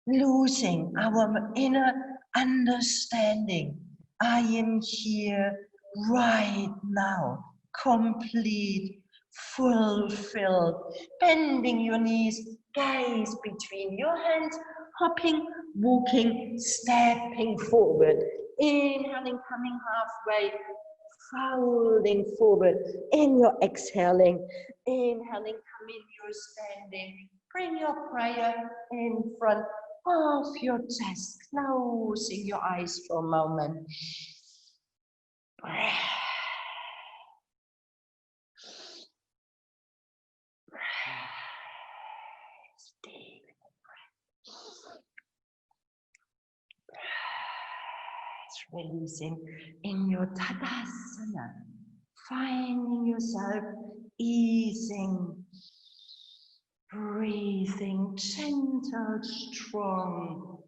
S1: losing our inner understanding. I am here right now, complete, fulfilled, bending your knees, gaze between your hands, hopping, walking, stepping forward, inhaling, coming halfway, folding forward. In your exhaling, inhaling, coming, you're standing. Bring your prayer in front of your chest, closing your eyes for a moment. Breath. Deep breath. Releasing in your Tadasana, finding yourself easing, breathing gentle, strong,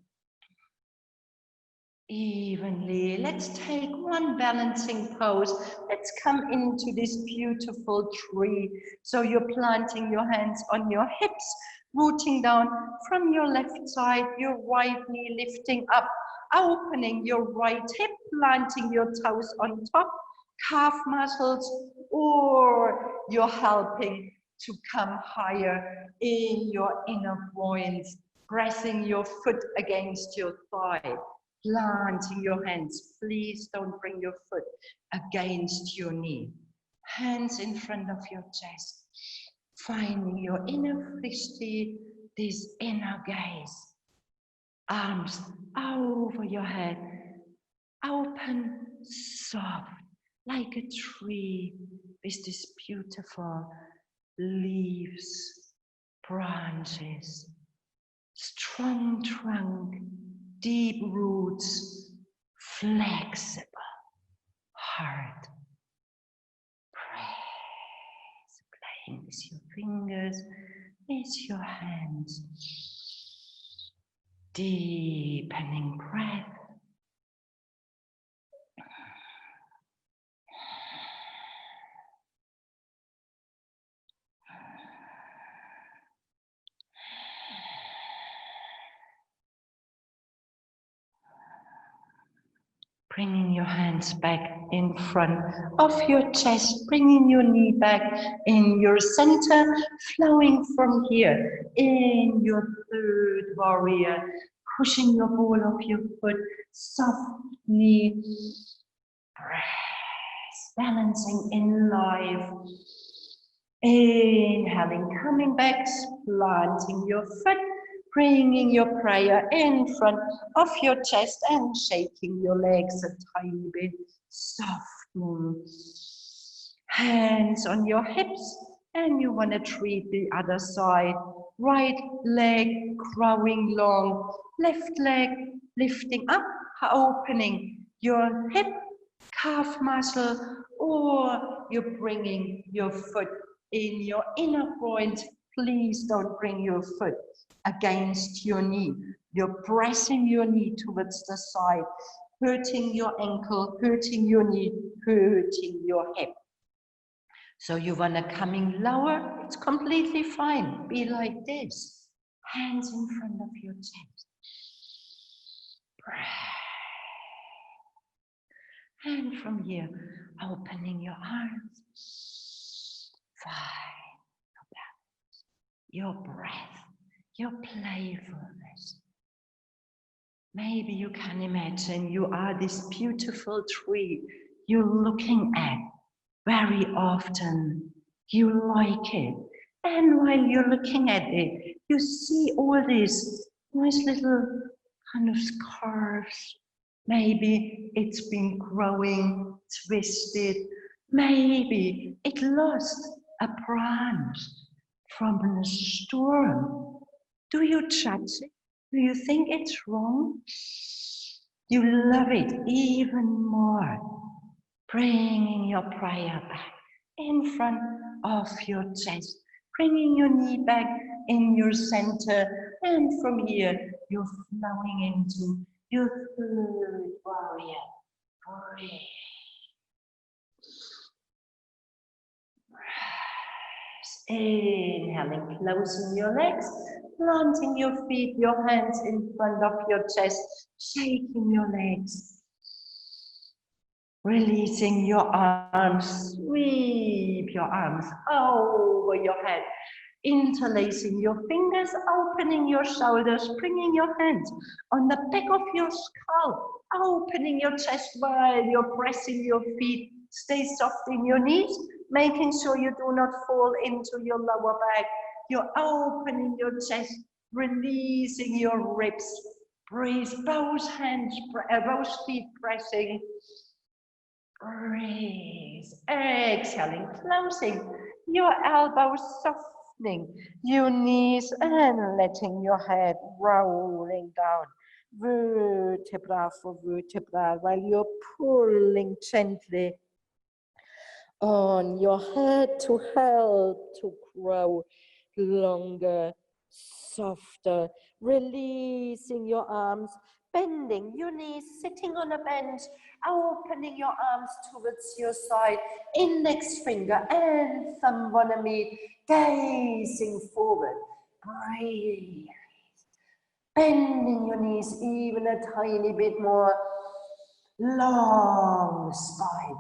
S1: evenly. Let's take one balancing pose. Let's come into this beautiful tree. So you're planting your hands on your hips, rooting down from your left side, your right knee lifting up, opening your right hip, planting your toes on top, calf muscles, or you're helping to come higher in your inner groins, pressing your foot against your thigh. Planting your hands. Please don't bring your foot against your knee. Hands in front of your chest. Finding your inner Vrishti, this inner gaze. Arms over your head. Open, soft, like a tree with this beautiful leaves, branches, strong trunk, deep roots, flexible heart. Breathe, playing with your fingers, with your hands. Deepening breath. Bringing your hands back in front of your chest, bringing your knee back in your center, flowing from here in your third warrior, pushing your ball of your foot softly, breath, balancing in life. Inhaling, coming back, planting your foot, bringing your prayer in front of your chest and shaking your legs a tiny bit, softening. Hands on your hips, and you want to treat the other side. Right leg growing long, left leg lifting up, opening your hip, calf muscle, or you're bringing your foot in your inner groins. Please don't bring your foot against your knee. You're pressing your knee towards the side, hurting your ankle, hurting your knee, hurting your hip. So you want to coming lower, it's completely fine. Be like this. Hands in front of your chest. Breath. And from here, opening your arms. Find your breath, your playfulness. Maybe you can imagine you are this beautiful tree you're looking at. very often. You like it. And while you're looking at it, you see all these nice little kind of curves. Maybe it's been growing, twisted. Maybe it lost a branch from a storm. Do you judge it? Do you think it's wrong? You love it even more. Bringing your prayer back in front of your chest, bringing your knee back in your center, and from here you're flowing into your third warrior. Breathe. Inhaling, closing your legs, planting your feet, your hands in front of your chest, shaking your legs. Releasing your arms, sweep your arms over your head, interlacing your fingers, opening your shoulders, bringing your hands on the back of your skull, opening your chest while you're pressing your feet. Stay soft in your knees, making sure you do not fall into your lower back. You're opening your chest, releasing your ribs. Breathe, both hands, both feet pressing. Breathe, exhaling, closing your elbows, softening your knees and letting your head rolling down vertebra for vertebra while you're pulling gently on your head to help to grow longer, softer, releasing your arms, bending your knees, sitting on a bench, opening your arms towards your side, index finger and thumb wanna meet, gazing forward. Breathe. Bending your knees even a tiny bit more. Long spine.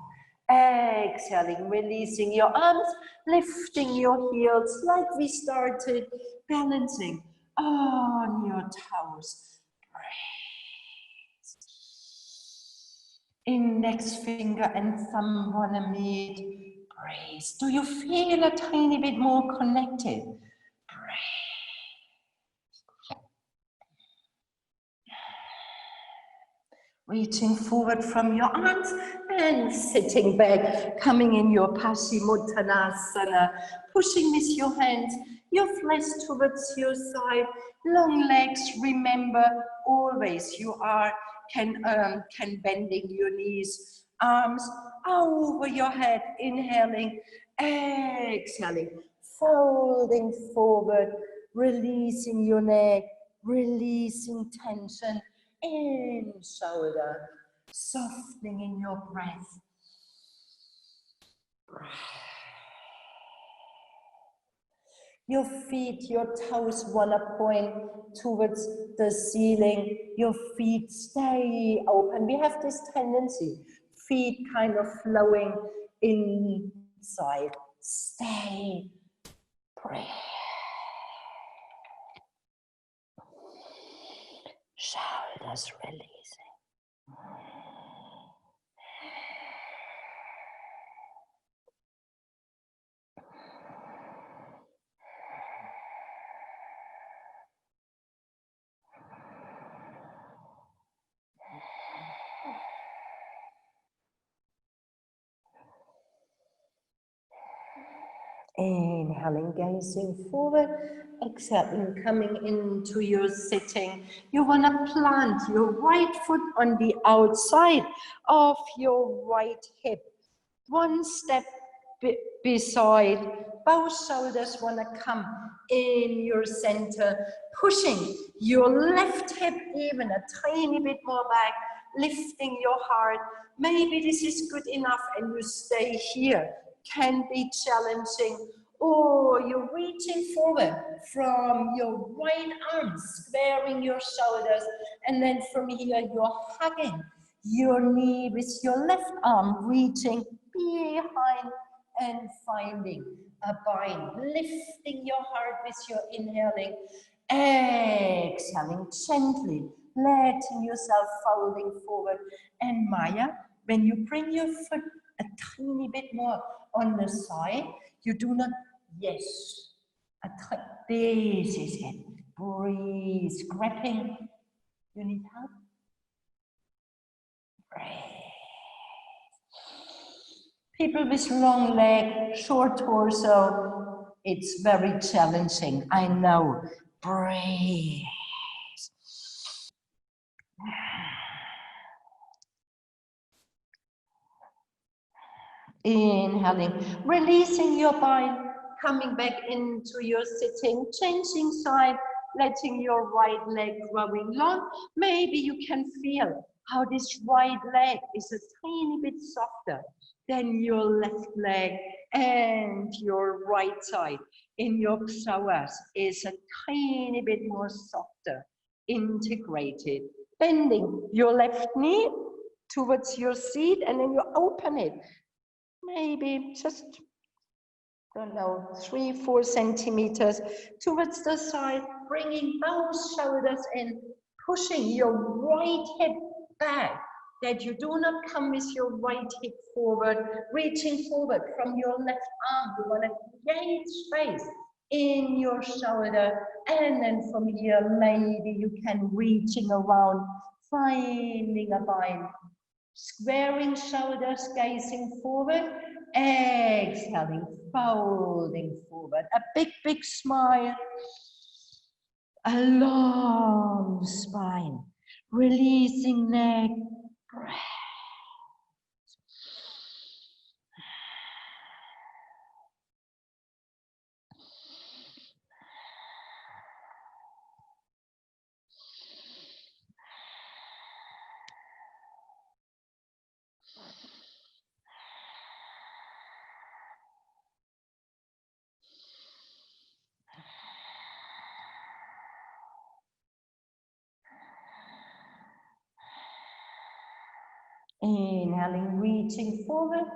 S1: Exhaling, releasing your arms, lifting your heels like we started, balancing on your toes. Index finger and thumb wanna meet. Breathe. Do you feel a tiny bit more connected? Breathe. Reaching forward from your arms and sitting back, coming in your Paschimottanasana, pushing with your hands, your flesh towards your side, long legs. Remember, always you can bending your knees, arms over your head, inhaling, exhaling, folding forward, releasing your neck, releasing tension in shoulder, softening in your breath. Your feet, your toes wanna point towards the ceiling. Your feet stay open. We have this tendency, feet kind of flowing inside. Stay, breathe. Shoulders releasing. Inhaling, gazing forward, exhaling, coming into your sitting. You want to plant your right foot on the outside of your right hip. One step beside, both shoulders want to come in your center, pushing your left hip even a tiny bit more back, lifting your heart. Maybe this is good enough and you stay here. Can be challenging, or you're reaching forward from your right arm, squaring your shoulders, and then from here you're hugging your knee with your left arm, reaching behind and finding a bind, lifting your heart with your inhaling, exhaling gently, letting yourself folding forward. And Maya, when you bring your foot
S2: a tiny bit more on the side. You do not, yes, this is it. Breathe, grabbing. You need help? Breathe. People with long leg, short torso, it's very challenging, I know. Breathe. Inhaling, releasing your spine, coming back into your sitting, changing side, letting your right leg growing long. Maybe you can feel how this right leg is a tiny bit softer than your left leg, and your right side in your psoas is a tiny bit more softer, integrated. Bending your left knee towards your seat, and then you open it. Maybe just, don't know, 3-4 centimeters towards the side, bringing both shoulders in, pushing your right hip back, that you do not come with your right hip forward, reaching forward from your left arm. You want to create space in your shoulder, and then from here, maybe you can reaching around, finding a bind. Squaring shoulders, gazing forward, exhaling, folding forward. A big, big smile. A long spine. Releasing neck. Breath. Inhaling, reaching forward,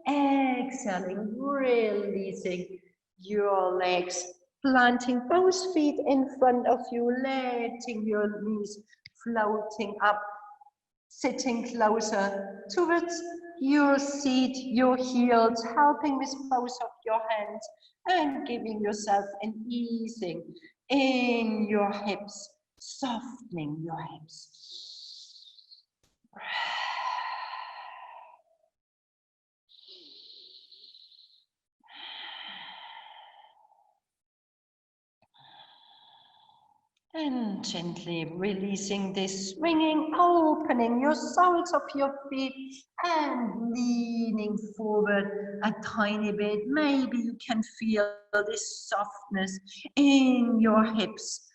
S2: exhaling, releasing your legs, planting both feet in front of you, letting your knees floating up, sitting closer towards your seat, your heels, helping with both of your hands, and giving yourself an easing in your hips, softening your hips. And gently releasing this, swinging, opening your soles of your feet and leaning forward a tiny bit. Maybe you can feel this softness in your hips.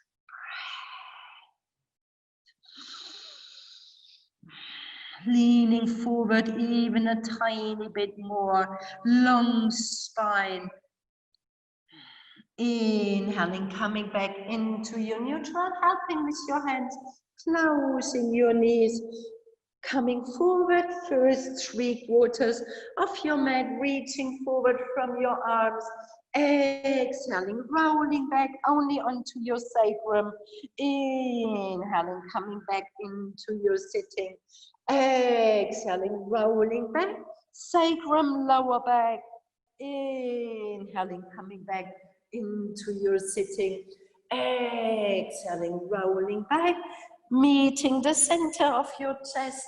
S2: Leaning forward even a tiny bit more, long spine. Inhaling, coming back into your neutral, helping with your hands, closing your knees, coming forward, first 3/4 of your mat, reaching forward from your arms, exhaling, rolling back only onto your sacrum, inhaling, coming back into your sitting, exhaling, rolling back, sacrum, lower back, inhaling, coming back into your sitting, exhaling, rolling back, meeting the center of your chest,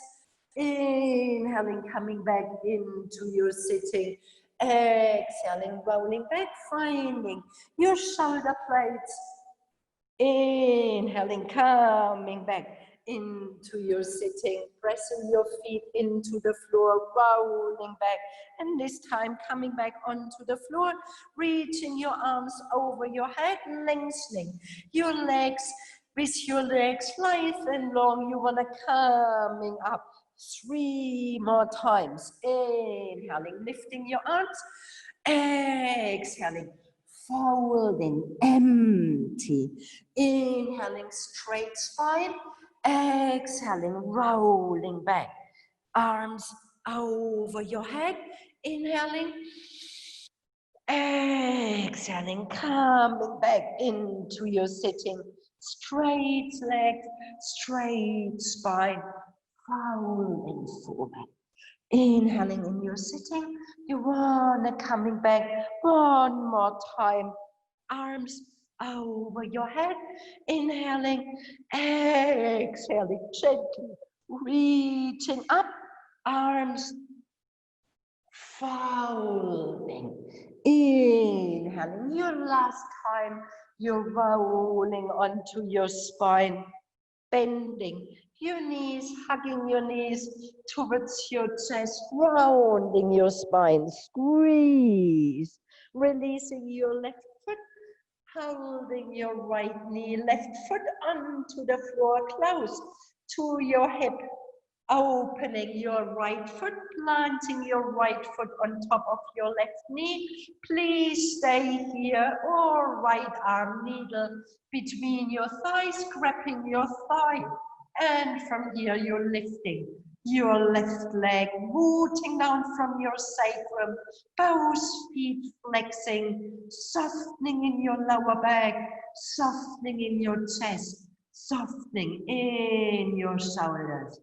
S2: inhaling, coming back into your sitting, exhaling, rolling back, finding your shoulder blades, inhaling, coming back into your sitting, pressing your feet into the floor, rolling back, and this time coming back onto the floor, reaching your arms over your head, lengthening your legs. With your legs nice and long, you want to coming up 3 more times. Inhaling, lifting your arms, exhaling, folding, empty. Inhaling, straight spine. Exhaling, rolling back. Arms over your head. Inhaling. Exhaling, coming back into your sitting. Straight legs, straight spine. Folding forward. Inhaling in your sitting, you wanna coming back one more time. Arms over your head, inhaling, exhaling gently, reaching up, arms folding. Inhaling, your last time, you're rolling onto your spine, bending your knees, hugging your knees towards your chest, rounding your spine, squeeze, releasing your left foot, holding your right knee, left foot onto the floor, close to your hip, opening your right foot, planting your right foot on top of your left knee. Please stay here, or right arm needle between your thighs, grabbing your thigh. And from here, you're lifting your left leg, rooting down from your sacrum, both feet flexing, softening in your lower back, softening in your chest, softening in your shoulders.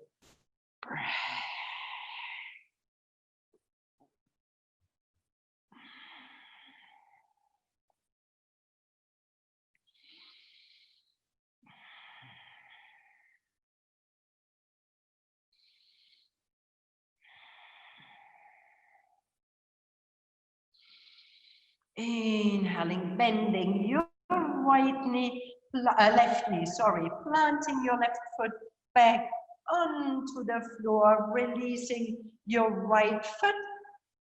S2: Inhaling, bending your right knee, left knee, sorry, planting your left foot back onto the floor, releasing your right foot,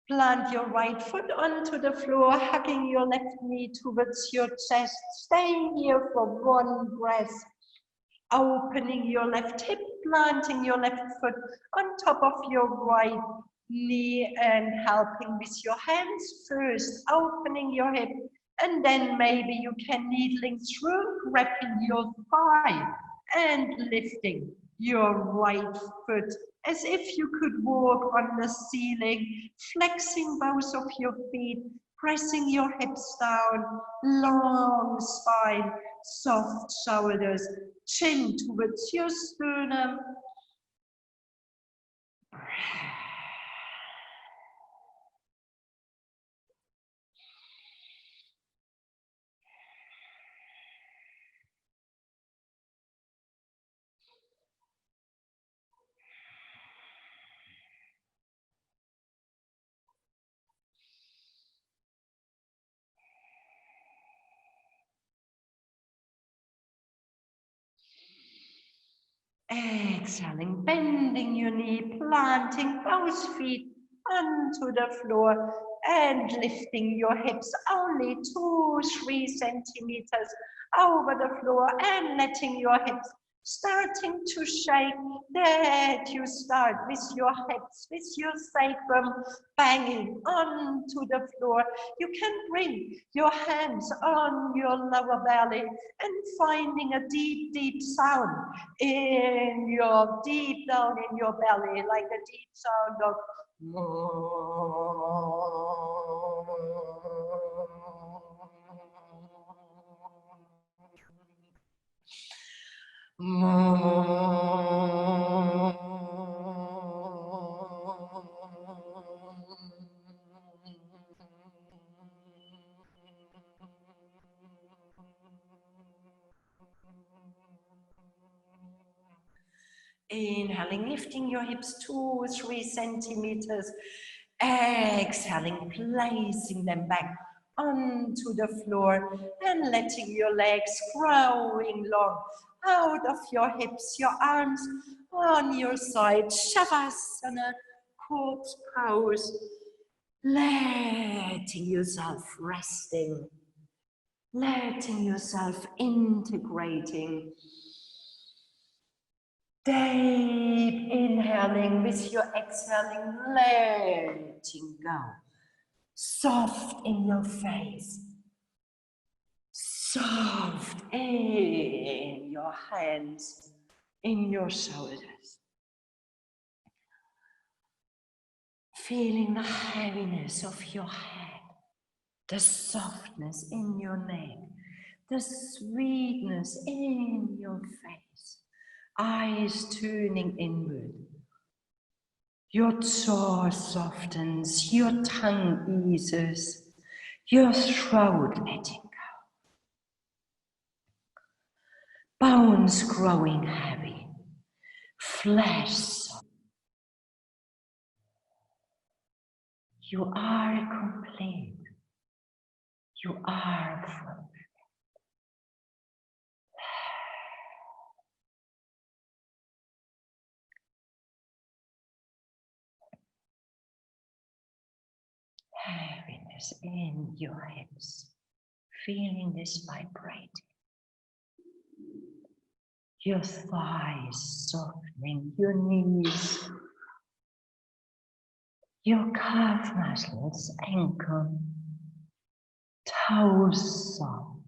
S2: plant your right foot onto the floor, hugging your left knee towards your chest, staying here for one breath, opening your left hip, planting your left foot on top of your right knee and helping with your hands first, opening your hip, and then maybe you can needling through, grabbing your thigh and lifting your right foot as if you could walk on the ceiling, flexing both of your feet, pressing your hips down, long spine, soft shoulders, chin towards your sternum. Exhaling, bending your knee, planting both feet onto the floor and lifting your hips only 2-3 centimeters over the floor and letting your hips starting to shake. That you start with your hips, with your sacrum banging onto the floor. You can bring your hands on your lower belly and finding a deep, deep sound in your deep down in your belly, like a deep sound of inhaling, lifting your hips 2-3 centimeters. Exhaling, placing them back onto the floor and letting your legs growing long out of your hips, your arms on your side. Shavasana, corpse pose. Letting yourself resting. Letting yourself integrating. Deep inhaling with your exhaling, letting go. Soft in your face. Soft in your hands, in your shoulders. Feeling the heaviness of your head, the softness in your neck, the sweetness in your face. Eyes turning inward.
S1: Your jaw softens, your tongue eases, your throat letting go. Bones growing heavy, flesh soft. You are complete. You are full. Heaviness in your hips, feeling this vibrating. Your thighs softening, your knees, your calf muscles, ankle, toes soft.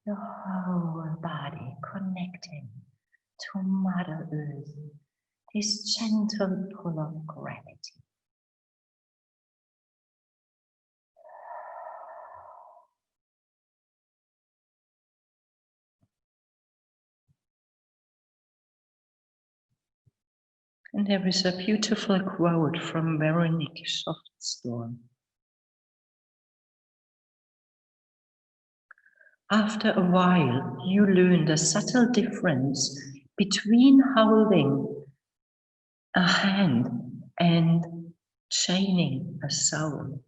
S1: Your whole body connecting to Mother Earth, this gentle pull of gravity. And there is a beautiful quote from Veronique Softstorm. After a while, you learn the subtle difference between holding a hand and chaining a soul.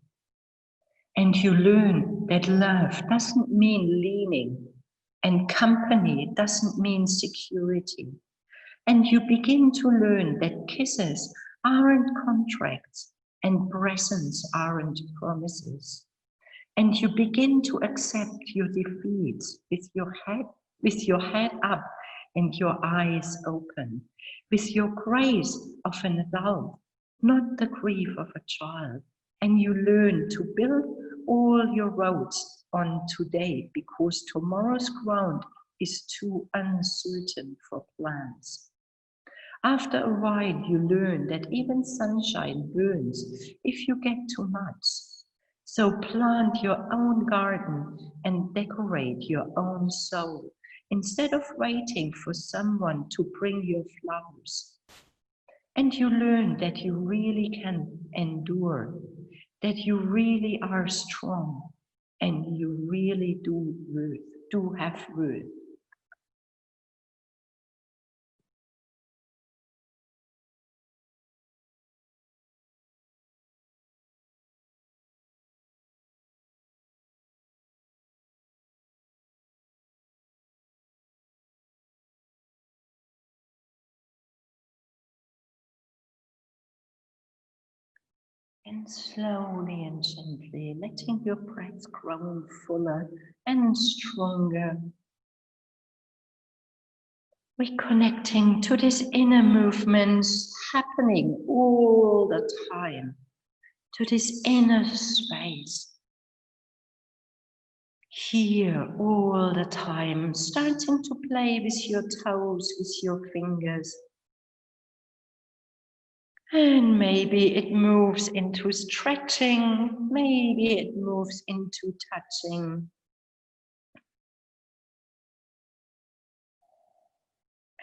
S1: And you learn that love doesn't mean leaning, and company doesn't mean security. And you begin to learn that kisses aren't contracts and presents aren't promises. And you begin to accept your defeats with your head up and your eyes open, with your grace of an adult, not the grief of a child. And you learn to build all your roads on today, because tomorrow's ground is too uncertain for plans. After a while, you learn that even sunshine burns if you get too much. So plant your own garden and decorate your own soul instead of waiting for someone to bring you flowers. And you learn that you really can endure, that you really are strong, and you really do have worth. And slowly and gently letting your breath grow fuller and stronger. Reconnecting to this inner movements happening all the time, to this inner space. Here all the time, starting to play with your toes, with your fingers. And maybe it moves into stretching, maybe it moves into touching.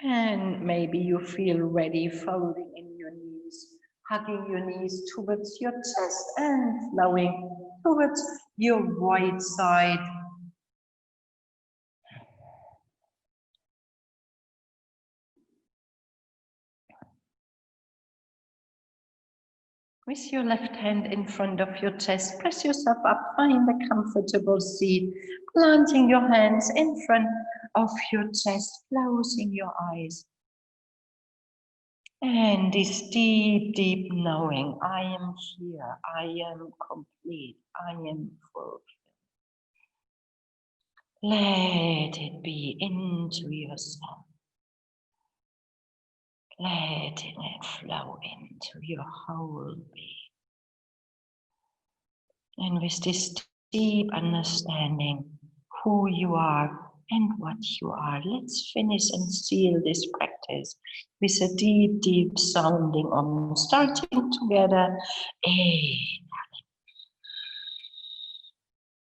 S1: And maybe you feel ready folding in your knees, hugging your knees towards your chest and flowing towards your right side. With your left hand in front of your chest, press yourself up, find a comfortable seat, planting your hands in front of your chest, closing your eyes. And this deep, deep knowing, I am here, I am complete, I am full. Let it be into yourself. Letting it flow into your whole being. And with this deep understanding who you are and what you are, let's finish and seal this practice with a deep, deep sounding Om, starting together.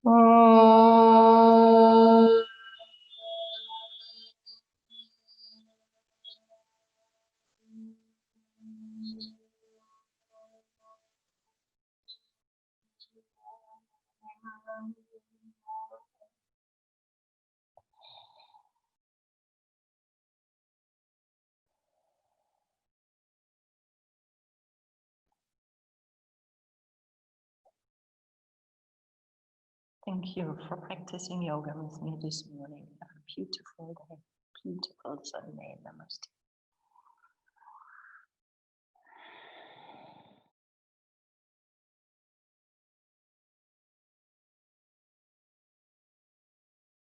S1: Om. Thank you for practicing yoga with me this morning. Have a beautiful day, beautiful Sunday. Namaste.